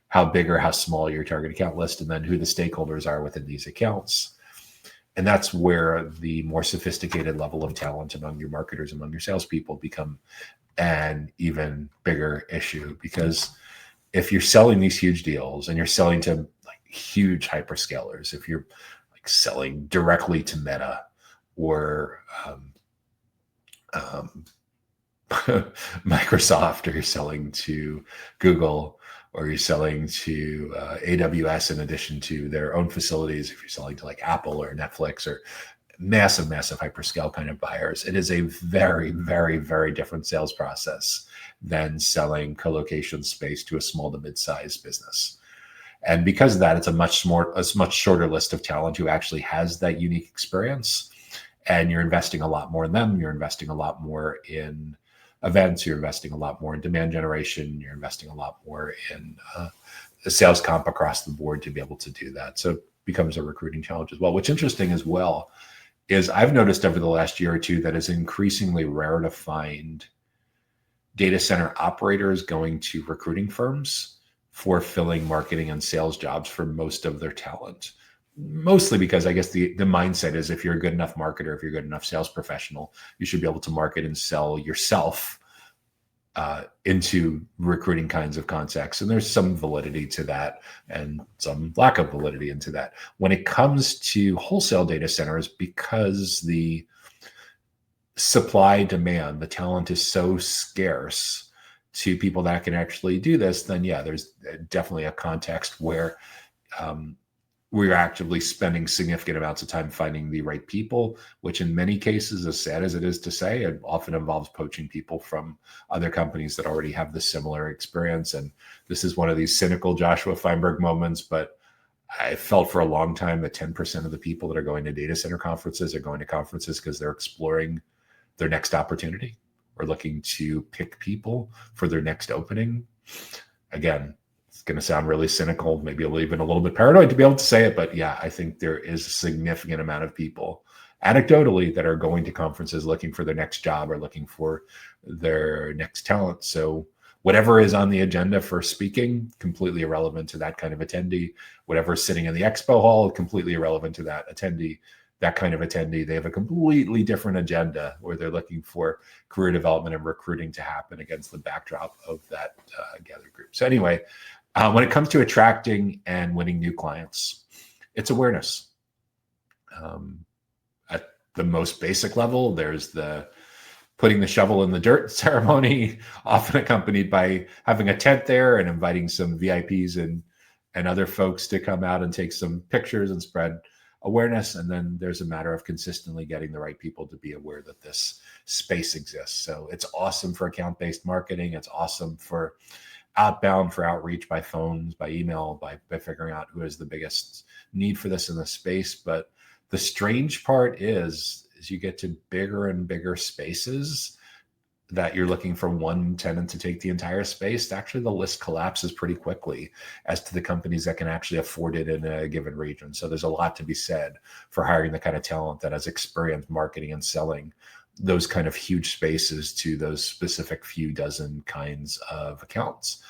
how big or how small your target account list, and then who the stakeholders are within these accounts. And that's where the more sophisticated level of talent among your marketers, among your salespeople, become an even bigger issue. Because if you're selling these huge deals and you're selling to like huge hyperscalers, if you're like selling directly to Meta or Microsoft, or you're selling to Google, or you're selling to AWS in addition to their own facilities, if you're selling to like Apple or Netflix or massive hyperscale kind of buyers, it is a very, very, very different sales process than selling colocation space to a small to mid-sized business. And because of that, it's a much shorter list of talent who actually has that unique experience. And you're investing a lot more in them. You're investing a lot more in events. You're investing a lot more in demand generation. You're investing a lot more in the sales comp across the board to be able to do that. So it becomes a recruiting challenge as well. What's interesting as well is I've noticed over the last year or two that it's increasingly rare to find data center operators going to recruiting firms for filling marketing and sales jobs for most of their talent. Mostly because I guess the mindset is, if you're a good enough marketer, if you're a good enough sales professional, you should be able to market and sell yourself into recruiting kinds of contexts. And there's some validity to that and some lack of validity into that. When it comes to wholesale data centers, because the supply demand, the talent is so scarce to people that can actually do this, then yeah, there's definitely a context where we're actively spending significant amounts of time finding the right people, which in many cases, as sad as it is to say, it often involves poaching people from other companies that already have the similar experience. And this is one of these cynical Joshua Feinberg moments, but I felt for a long time that 10% of the people that are going to data center conferences are going to conferences because they're exploring their next opportunity or looking to pick people for their next opening. Again, it's going to sound really cynical, maybe even a little bit paranoid to be able to say it, but yeah, I think there is a significant amount of people, anecdotally, that are going to conferences looking for their next job or looking for their next talent. So whatever is on the agenda for speaking, completely irrelevant to that kind of attendee. Whatever is sitting in the expo hall, completely irrelevant to that attendee. That kind of attendee, they have a completely different agenda where they're looking for career development and recruiting to happen against the backdrop of that gathered group. So anyway, when it comes to attracting and winning new clients, it's awareness. At the most basic level, there's the putting the shovel in the dirt ceremony, often accompanied by having a tent there and inviting some VIPs and other folks to come out and take some pictures and spread awareness. And then there's a matter of consistently getting the right people to be aware that this space exists. So it's awesome for account-based marketing. It's awesome for outbound, for outreach by phones, by email, by figuring out who has the biggest need for this in the space. But the strange part is you get to bigger and bigger spaces that you're looking for one tenant to take the entire space. Actually, the list collapses pretty quickly as to the companies that can actually afford it in a given region. So there's a lot to be said for hiring the kind of talent that has experience marketing and selling those kind of huge spaces to those specific few dozen kinds of accounts.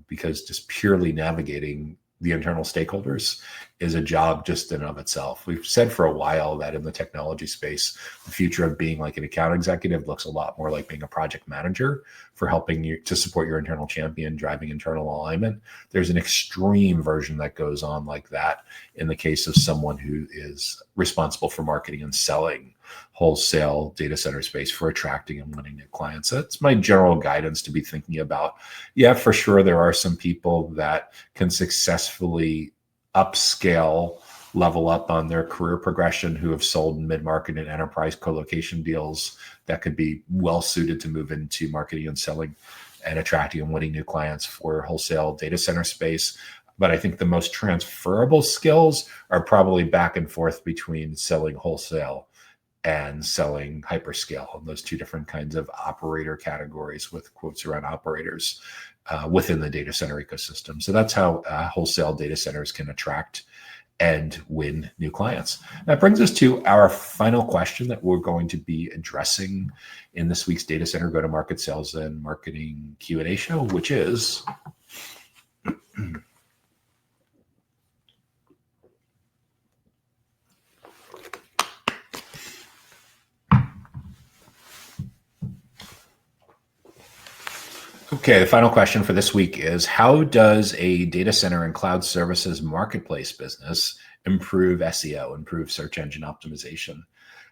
Because just purely navigating the internal stakeholders is a job just in and of itself. We've said for a while that in the technology space, the future of being like an account executive looks a lot more like being a project manager for helping you to support your internal champion, driving internal alignment. There's an extreme version that goes on like that in the case of someone who is responsible for marketing and selling wholesale data center space for attracting and winning new clients. So that's my general guidance to be thinking about. Yeah, for sure, there are some people that can successfully upscale, level up on their career progression who have sold mid-market and enterprise colocation deals that could be well suited to move into marketing and selling and attracting and winning new clients for wholesale data center space. But I think the most transferable skills are probably back and forth between selling wholesale and selling hyperscale, and those two different kinds of operator categories with quotes around operators within the data center ecosystem. So that's how wholesale data centers can attract and win new clients. That brings us to our final question that we're going to be addressing in this week's Data Center Go-to-Market Sales and Marketing Q&A show, which is, okay, the final question for this week is, how does a data center and cloud services marketplace business improve SEO, improve search engine optimization?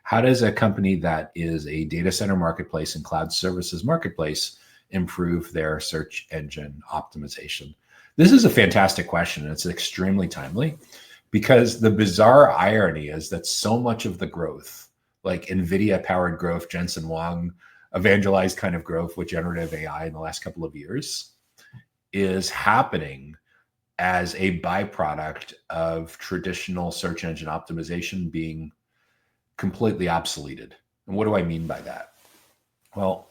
How does a company that is a data center marketplace and cloud services marketplace improve their search engine optimization? This is a fantastic question, and it's extremely timely because the bizarre irony is that so much of the growth, like NVIDIA-powered growth, Jensen Huang evangelized kind of growth with generative AI in the last couple of years, is happening as a byproduct of traditional search engine optimization being completely obsoleted. And what do I mean by that? Well,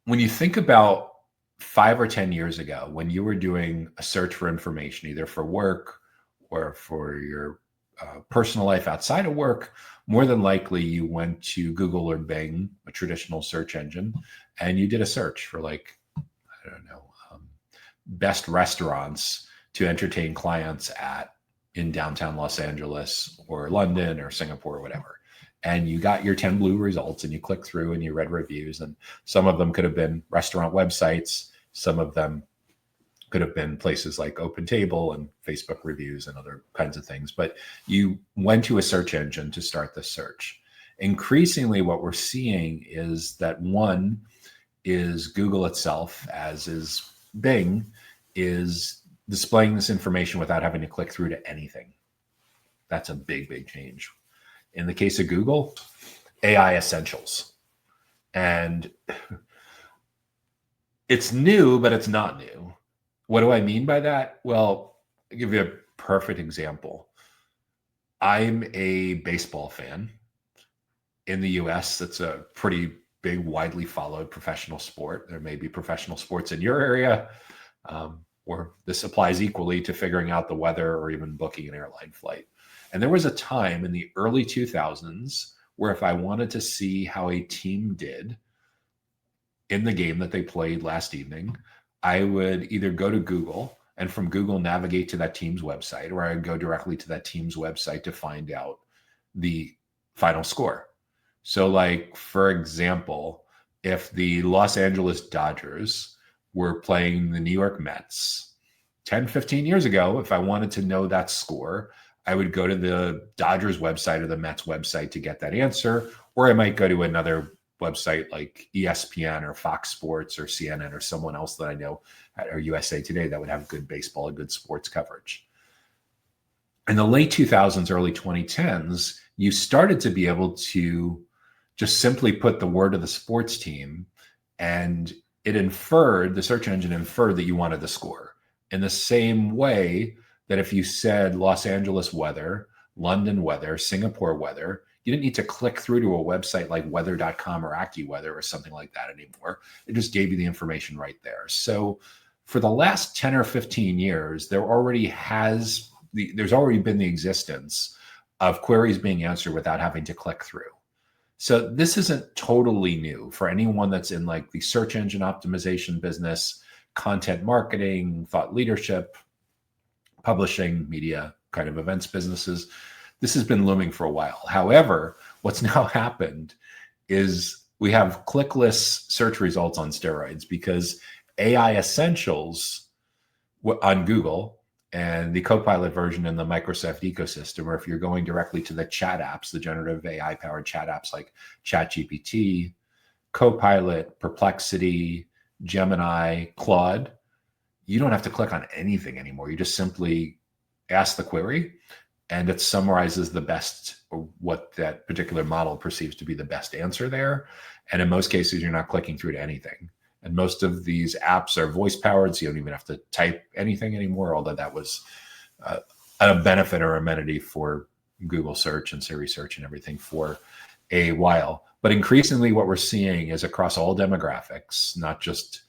when you think about 5 or 10 years ago, when you were doing a search for information, either for work or for your personal life outside of work, more than likely you went to Google or Bing, a traditional search engine, and you did a search for like, I don't know, best restaurants to entertain clients at in downtown Los Angeles or London or Singapore or whatever. And you got your 10 blue results and you click through and you read reviews, and some of them could have been restaurant websites. Some of them could have been places like OpenTable and Facebook reviews and other kinds of things, but you went to a search engine to start the search. Increasingly, what we're seeing is that one is Google itself, as is Bing, is displaying this information without having to click through to anything. That's a big, big change. In the case of Google, AI Essentials. And it's new, but it's not new. What do I mean by that? Well, I'll give you a perfect example. I'm a baseball fan. In the US, it's a pretty big, widely followed professional sport. There may be professional sports in your area, or this applies equally to figuring out the weather or even booking an airline flight. And there was a time in the early 2000s where if I wanted to see how a team did in the game that they played last evening, I would either go to Google and from Google navigate to that team's website, or I would go directly to that team's website to find out the final score. So like, for example, if the Los Angeles Dodgers were playing the New York Mets 10, 15 years ago, if I wanted to know that score, I would go to the Dodgers website or the Mets website to get that answer, or I might go to another website like ESPN or Fox Sports or CNN or someone else that I know, or USA Today, that would have good baseball and good sports coverage. In the late 2000s, early 2010s, you started to be able to just simply put the word of the sports team, and the search engine inferred that you wanted the score. In the same way that if you said Los Angeles weather, London weather, Singapore weather, you didn't need to click through to a website like weather.com or AccuWeather or something like that anymore. It just gave you the information right there. So for the last 10 or 15 years, there's already been the existence of queries being answered without having to click through. So this isn't totally new for anyone that's in like the search engine optimization business, content marketing, thought leadership, publishing, media, kind of events businesses. This has been looming for a while. However, what's now happened is we have clickless search results on steroids because AI Essentials on Google and the Copilot version in the Microsoft ecosystem, or if you're going directly to the chat apps, the generative AI powered chat apps like ChatGPT, Copilot, Perplexity, Gemini, Claude, you don't have to click on anything anymore. You just simply ask the query and it summarizes the best, or what that particular model perceives to be the best answer there. And in most cases, you're not clicking through to anything. And most of these apps are voice powered, so you don't even have to type anything anymore, although that was a benefit or amenity for Google search and Siri search and everything for a while. But increasingly what we're seeing is across all demographics, not just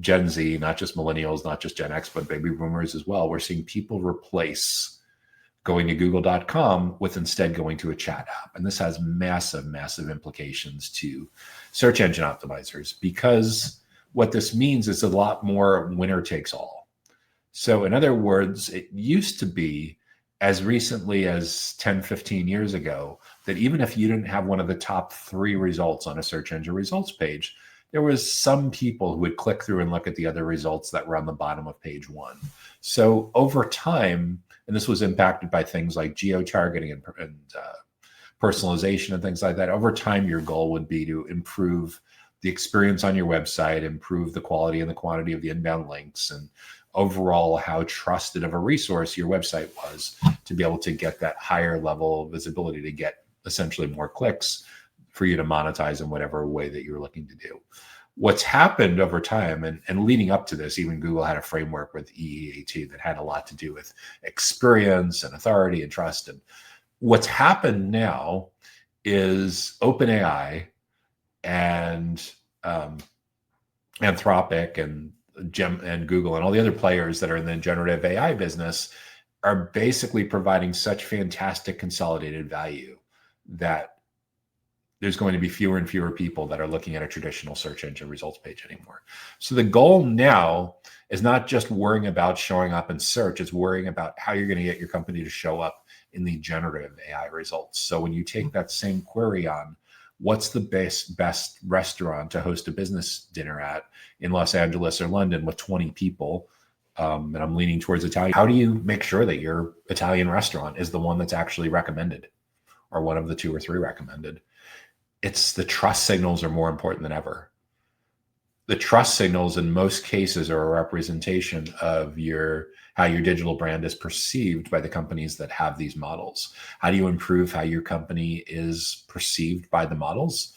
Gen Z, not just millennials, not just Gen X, but baby boomers as well. We're seeing people replace going to google.com with instead going to a chat app. And this has massive, massive implications to search engine optimizers, because what this means is a lot more winner takes all. So in other words, it used to be as recently as 10, 15 years ago that even if you didn't have one of the top 3 results on a search engine results page, there was some people who would click through and look at the other results that were on the bottom of page 1. So over time, and this was impacted by things like geo-targeting and personalization and things like that, over time, your goal would be to improve the experience on your website, improve the quality and the quantity of the inbound links, and overall how trusted of a resource your website was to be able to get that higher level of visibility, to get essentially more clicks for you to monetize in whatever way that you're looking to do. What's happened over time, and leading up to this, even Google had a framework with EEAT that had a lot to do with experience and authority and trust. And what's happened now is OpenAI and Anthropic and Google and all the other players that are in the generative AI business are basically providing such fantastic consolidated value that there's going to be fewer and fewer people that are looking at a traditional search engine results page anymore. So the goal now is not just worrying about showing up in search, it's worrying about how you're going to get your company to show up in the generative AI results. So when you take that same query on what's the best restaurant to host a business dinner at in Los Angeles or London with 20 people, and I'm leaning towards Italian, how do you make sure that your Italian restaurant is the one that's actually recommended, or one of the 2 or 3 recommended? It's the trust signals are more important than ever. The trust signals in most cases are a representation of how your digital brand is perceived by the companies that have these models. How do you improve how your company is perceived by the models?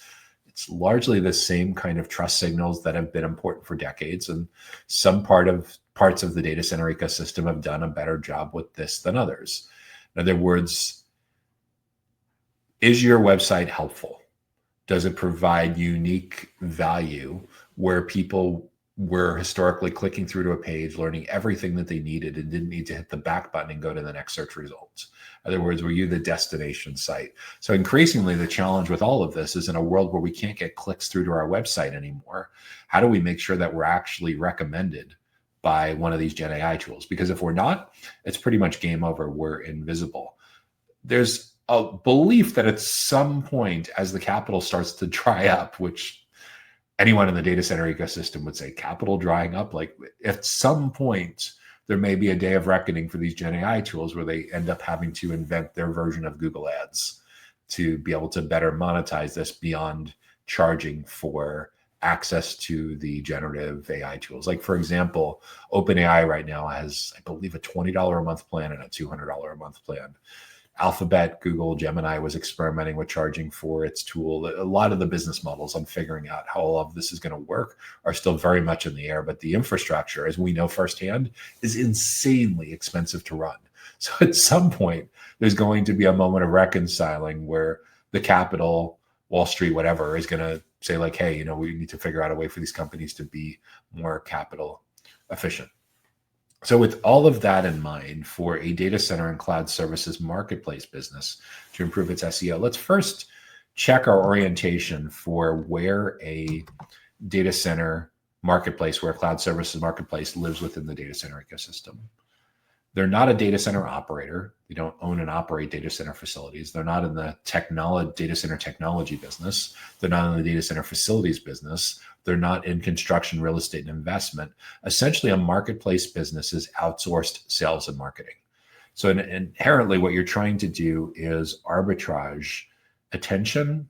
It's largely the same kind of trust signals that have been important for decades, and some parts of the data center ecosystem have done a better job with this than others. In other words, is your website helpful? Does it provide unique value where people were historically clicking through to a page, learning everything that they needed and didn't need to hit the back button and go to the next search results? In other words, were you the destination site? So increasingly, the challenge with all of this is, in a world where we can't get clicks through to our website anymore, how do we make sure that we're actually recommended by one of these Gen AI tools? Because if we're not, it's pretty much game over. We're invisible. There's a belief that at some point, as the capital starts to dry up, which anyone in the data center ecosystem would say, capital drying up, like at some point, there may be a day of reckoning for these Gen AI tools where they end up having to invent their version of Google Ads to be able to better monetize this beyond charging for access to the generative AI tools. Like, for example, OpenAI right now has, I believe, a $20 a month plan and a $200 a month plan. Alphabet, Google, Gemini was experimenting with charging for its tool. A lot of the business models on figuring out how all of this is going to work are still very much in the air, but the infrastructure, as we know firsthand, is insanely expensive to run. So at some point, there's going to be a moment of reconciling where the capital, Wall Street, whatever, is going to say like, hey, we need to figure out a way for these companies to be more capital efficient. So with all of that in mind, for a data center and cloud services marketplace business to improve its SEO, let's first check our orientation for where a data center marketplace, where a cloud services marketplace lives within the data center ecosystem. They're not a data center operator. They don't own and operate data center facilities. They're not in the data center technology business. They're not in the data center facilities business. They're not in construction, real estate, and investment. Essentially, a marketplace business is outsourced sales and marketing. So inherently, what you're trying to do is arbitrage attention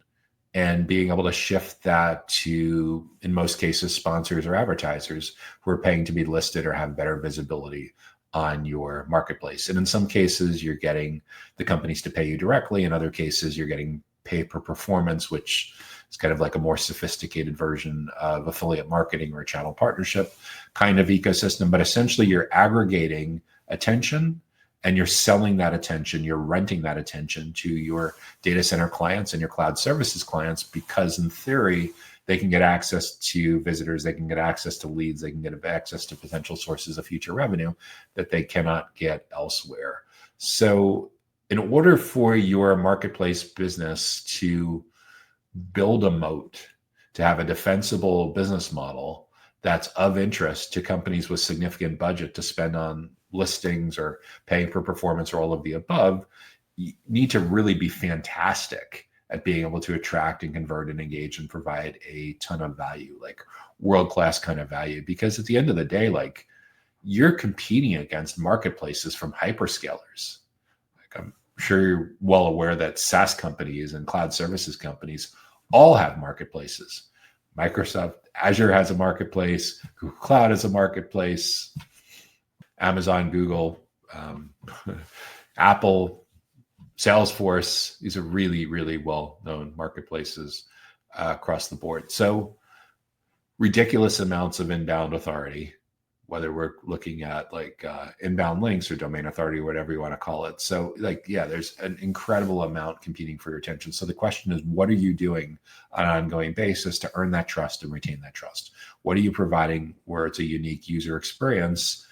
and being able to shift that to, in most cases, sponsors or advertisers who are paying to be listed or have better visibility on your marketplace. And in some cases, you're getting the companies to pay you directly. In other cases, you're getting pay per performance, which is kind of like a more sophisticated version of affiliate marketing or a channel partnership kind of ecosystem. But essentially, you're aggregating attention and you're selling that attention, you're renting that attention to your data center clients and your cloud services clients, because in theory, they can get access to visitors, they can get access to leads, they can get access to potential sources of future revenue that they cannot get elsewhere. So in order for your marketplace business to build a moat, to have a defensible business model that's of interest to companies with significant budget to spend on listings or paying for performance or all of the above, you need to really be fantastic at being able to attract and convert and engage and provide a ton of value, like world-class kind of value. Because at the end of the day, like, you're competing against marketplaces from hyperscalers. Like, I'm sure you're well aware that SaaS companies and cloud services companies all have marketplaces. Microsoft Azure has a marketplace, Google Cloud has a marketplace, Amazon, Google, Apple, Salesforce. These are really, really well-known marketplaces across the board. So ridiculous amounts of inbound authority, whether we're looking at like inbound links or domain authority, or whatever you want to call it. So like, yeah, there's an incredible amount competing for your attention. So the question is, what are you doing on an ongoing basis to earn that trust and retain that trust? What are you providing where it's a unique user experience,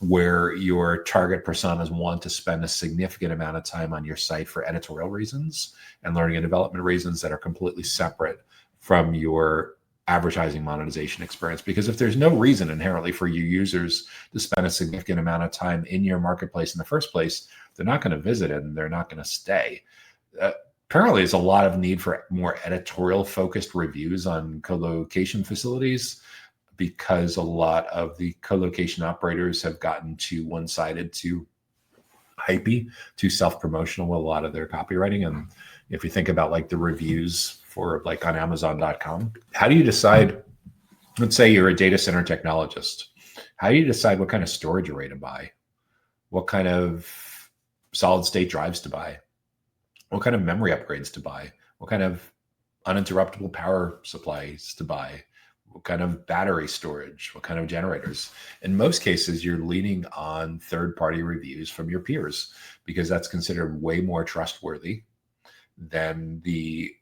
where your target personas want to spend a significant amount of time on your site for editorial reasons and learning and development reasons that are completely separate from your advertising monetization experience? Because if there's no reason inherently for you users to spend a significant amount of time in your marketplace in the first place, they're not going to visit it and they're not going to stay. Apparently, there's a lot of need for more editorial focused reviews on colocation facilities, because a lot of the colocation operators have gotten too one-sided, too hypey, too self-promotional with a lot of their copywriting. And if you think about like the reviews for like on Amazon.com, how do you decide, let's say you're a data center technologist, how do you decide what kind of storage array to buy? What kind of solid state drives to buy? What kind of memory upgrades to buy? What kind of uninterruptible power supplies to buy? What kind of battery storage? What kind of generators? In most cases, you're leaning on third-party reviews from your peers, because that's considered way more trustworthy than the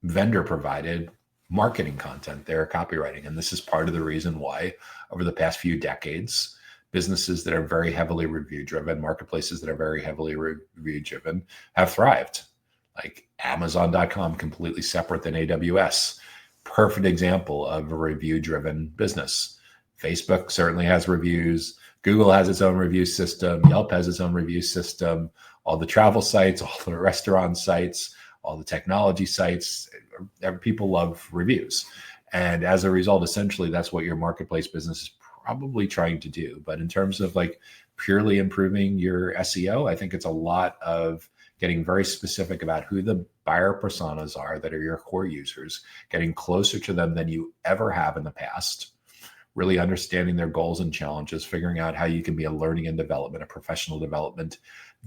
vendor-provided marketing content they're copywriting. And this is part of the reason why over the past few decades, businesses that are very heavily review-driven, marketplaces that are very heavily review-driven have thrived. Like Amazon.com, completely separate than AWS. Perfect example of a review-driven business. Facebook certainly has reviews. Google has its own review system. Yelp has its own review system. All the travel sites, all the restaurant sites, all the technology sites, people love reviews. And as a result, essentially, that's what your marketplace business is probably trying to do. But in terms of like purely improving your SEO, I think it's a lot of getting very specific about who the buyer personas are that are your core users, getting closer to them than you ever have in the past, really understanding their goals and challenges, figuring out how you can be a learning and development, a professional development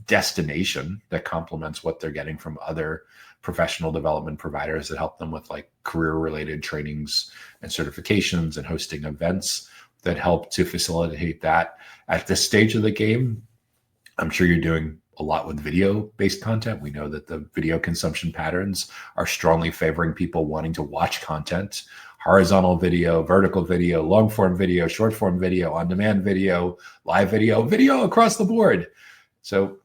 destination that complements what they're getting from other professional development providers that help them with like career-related trainings and certifications and hosting events that help to facilitate that. At this stage of the game, I'm sure you're doing a lot with video-based content. We know that the video consumption patterns are strongly favoring people wanting to watch content, horizontal video, vertical video, long-form video, short-form video, on-demand video, live video, video across the board. So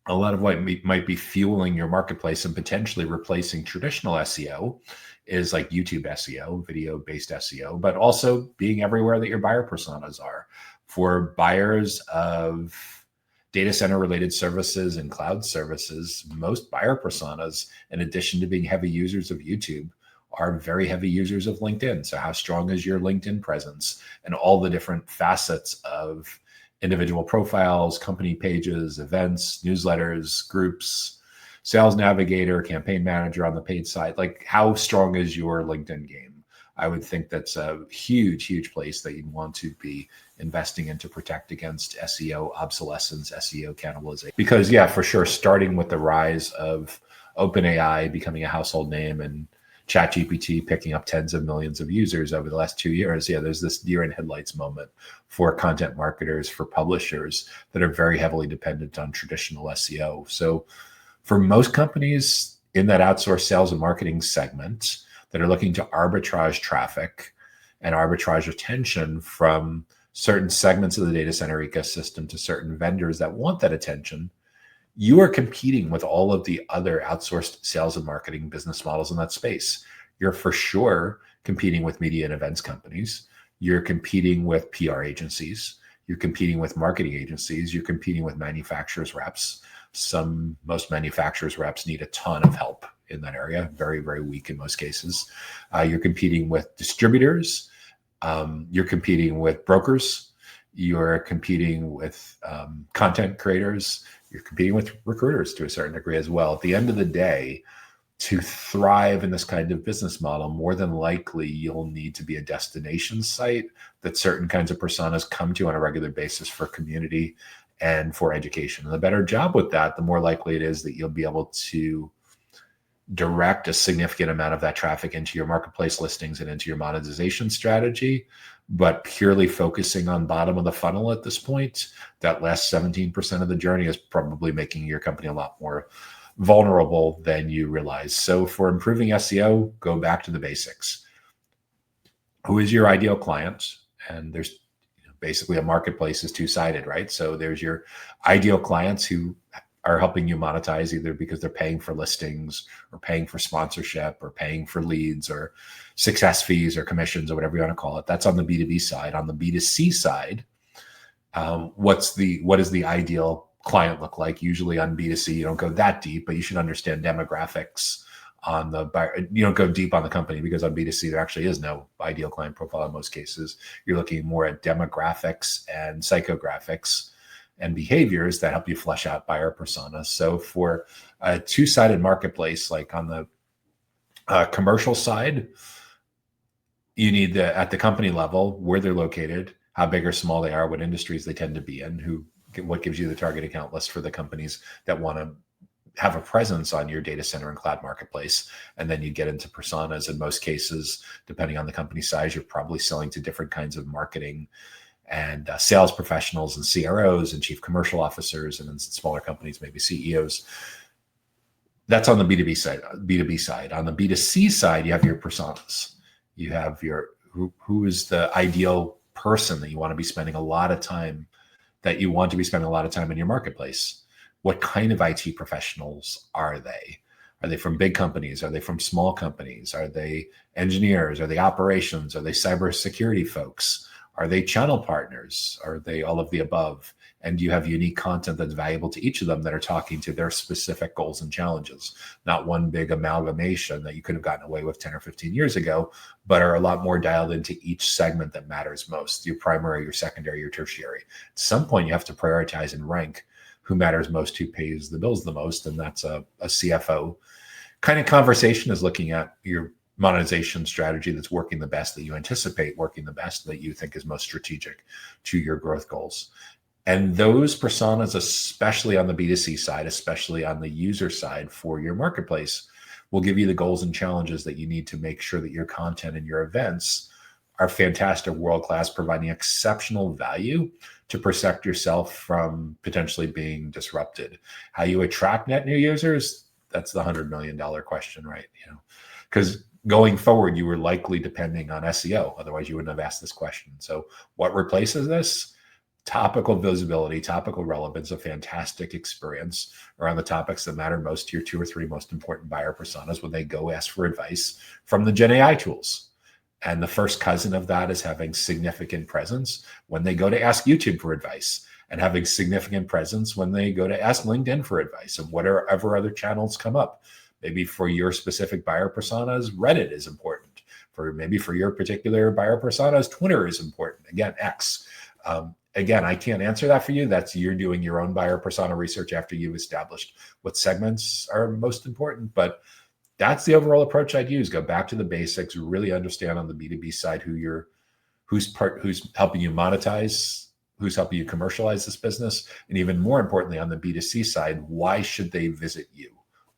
a lot of what might be fueling your marketplace and potentially replacing traditional SEO is like YouTube SEO, video-based SEO, but also being everywhere that your buyer personas are. For buyers of data center related services and cloud services, most buyer personas, in addition to being heavy users of YouTube, are very heavy users of LinkedIn. So how strong is your LinkedIn presence and all the different facets of individual profiles, company pages, events, newsletters, groups, sales navigator, campaign manager on the paid side? Like, how strong is your LinkedIn game? I would think that's a huge, huge place that you'd want to be investing in to protect against SEO obsolescence, SEO cannibalization. Because yeah, for sure, starting with the rise of OpenAI becoming a household name and ChatGPT picking up tens of millions of users over the last 2 years, yeah, there's this deer in headlights moment for content marketers, for publishers that are very heavily dependent on traditional SEO. So for most companies in that outsourced sales and marketing segment that are looking to arbitrage traffic and arbitrage attention from certain segments of the data center ecosystem to certain vendors that want that attention, you are competing with all of the other outsourced sales and marketing business models in that space. You're for sure competing with media and events companies. You're competing with PR agencies. You're competing with marketing agencies. You're competing with manufacturers reps. Most manufacturers reps need a ton of help in that area, very, very weak in most cases. You're competing with distributors. You're competing with brokers. You're competing with content creators. You're competing with recruiters to a certain degree as well. At the end of the day, to thrive in this kind of business model, more than likely you'll need to be a destination site that certain kinds of personas come to on a regular basis for community and for education. And the better job with that, the more likely it is that you'll be able to direct a significant amount of that traffic into your marketplace listings and into your monetization strategy. But purely focusing on bottom of the funnel at this point, that last 17% of the journey is probably making your company a lot more vulnerable than you realize. So for improving SEO, go back to the basics. Who is your ideal client? And there's basically a marketplace is two-sided, right? So there's your ideal clients who are helping you monetize either because they're paying for listings or paying for sponsorship or paying for leads or success fees or commissions or whatever you want to call it. That's on the B2B side. On the B2C side, what does the ideal client look like? Usually on B2C, you don't go that deep, but you should understand demographics on the buyer. You don't go deep on the company because on B2C, there actually is no ideal client profile in most cases. You're looking more at demographics and psychographics and behaviors that help you flesh out buyer personas. So for a two-sided marketplace, like on the commercial side, you need at the company level, where they're located, how big or small they are, what industries they tend to be in, what gives you the target account list for the companies that want to have a presence on your data center and cloud marketplace. And then you get into personas. In most cases, depending on the company size, you're probably selling to different kinds of marketing and sales professionals and CROs and chief commercial officers, and in smaller companies, maybe CEOs. That's on the B2B side. On the B2C side, you have your personas. You have your who is the ideal person that you want to be spending a lot of time in your marketplace. What kind of IT professionals are they? Are they from big companies? Are they from small companies? Are they engineers? Are they operations? Are they cybersecurity folks? Are they channel partners? Are they all of the above? And do you have unique content that's valuable to each of them that are talking to their specific goals and challenges? Not one big amalgamation that you could have gotten away with 10 or 15 years ago, but are a lot more dialed into each segment that matters most, your primary, your secondary, your tertiary. At some point, you have to prioritize and rank who matters most, who pays the bills the most. And that's a CFO kind of conversation, is looking at your monetization strategy that's working the best, that you anticipate working the best, that you think is most strategic to your growth goals. And those personas, especially on the B2C side, especially on the user side for your marketplace, will give you the goals and challenges that you need to make sure that your content and your events are fantastic, world-class, providing exceptional value to protect yourself from potentially being disrupted. How you attract net new users, that's the $100 million question, right? Because going forward, you were likely depending on SEO. Otherwise, you wouldn't have asked this question. So what replaces this? Topical visibility, topical relevance, a fantastic experience around the topics that matter most to your 2 or 3 most important buyer personas when they go ask for advice from the Gen AI tools. And the first cousin of that is having significant presence when they go to ask YouTube for advice, and having significant presence when they go to ask LinkedIn for advice, and whatever other channels come up. Maybe for your specific buyer personas, Reddit is important. Maybe for your particular buyer personas, Twitter is important. Again, X. Again, I can't answer that for you. You're doing your own buyer persona research after you've established what segments are most important. But that's the overall approach I'd use. Go back to the basics, really understand on the B2B side who's helping you monetize, who's helping you commercialize this business. And even more importantly, on the B2C side, why should they visit you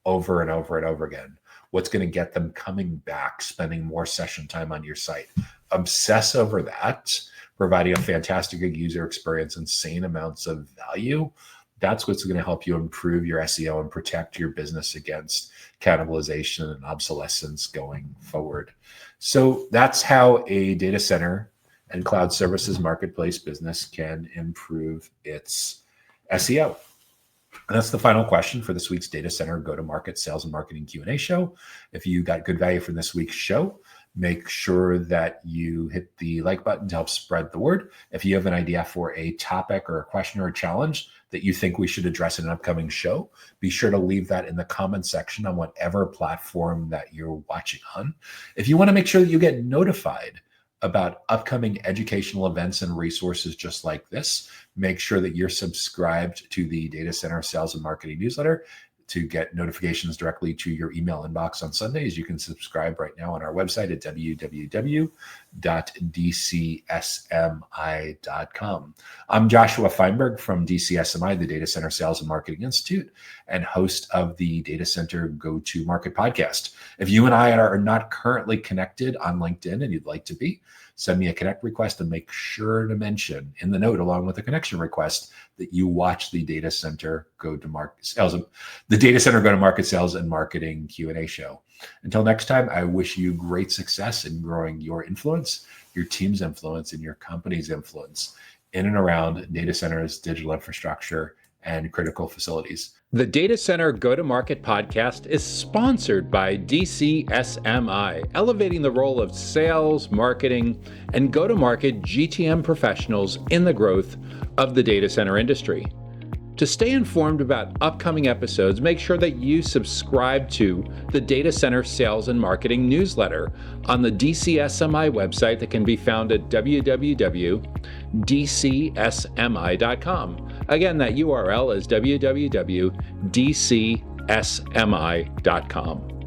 over and over and over again? What's going to get them coming back, spending more session time on your site? Obsess over that, providing a fantastic user experience, insane amounts of value. That's what's going to help you improve your SEO and protect your business against cannibalization and obsolescence going forward. So that's how a data center and cloud services marketplace business can improve its SEO. And that's the final question for this week's Data Center Go-to-Market Sales and Marketing Q&A show. If you got good value from this week's show, make sure that you hit the like button to help spread the word. If you have an idea for a topic or a question or a challenge that you think we should address in an upcoming show, be sure to leave that in the comment section on whatever platform that you're watching on. If you want to make sure that you get notified about upcoming educational events and resources just like this, make sure that you're subscribed to the Data Center Sales and Marketing newsletter to get notifications directly to your email inbox on Sundays. You can subscribe right now on our website at www.dcsmi.com. I'm Joshua Feinberg from DCSMI, the Data Center Sales and Marketing Institute, and host of the Data Center Go-to-Market podcast. If you and I are not currently connected on LinkedIn and you'd like to be, send me a connect request and make sure to mention in the note along with the connection request that you watch the Data Center Go-to-Market Sales and Marketing Q&A show. Until next time, I wish you great success in growing your influence, your team's influence, and your company's influence in and around data centers, digital infrastructure, and critical facilities. The Data Center Go-to-Market podcast is sponsored by DCSMI, elevating the role of sales, marketing, and go-to-market GTM professionals in the growth of the data center industry. To stay informed about upcoming episodes, make sure that you subscribe to the Data Center Sales and Marketing newsletter on the DCSMI website that can be found at www.dcsmi.com. Again, that URL is www.dcsmi.com.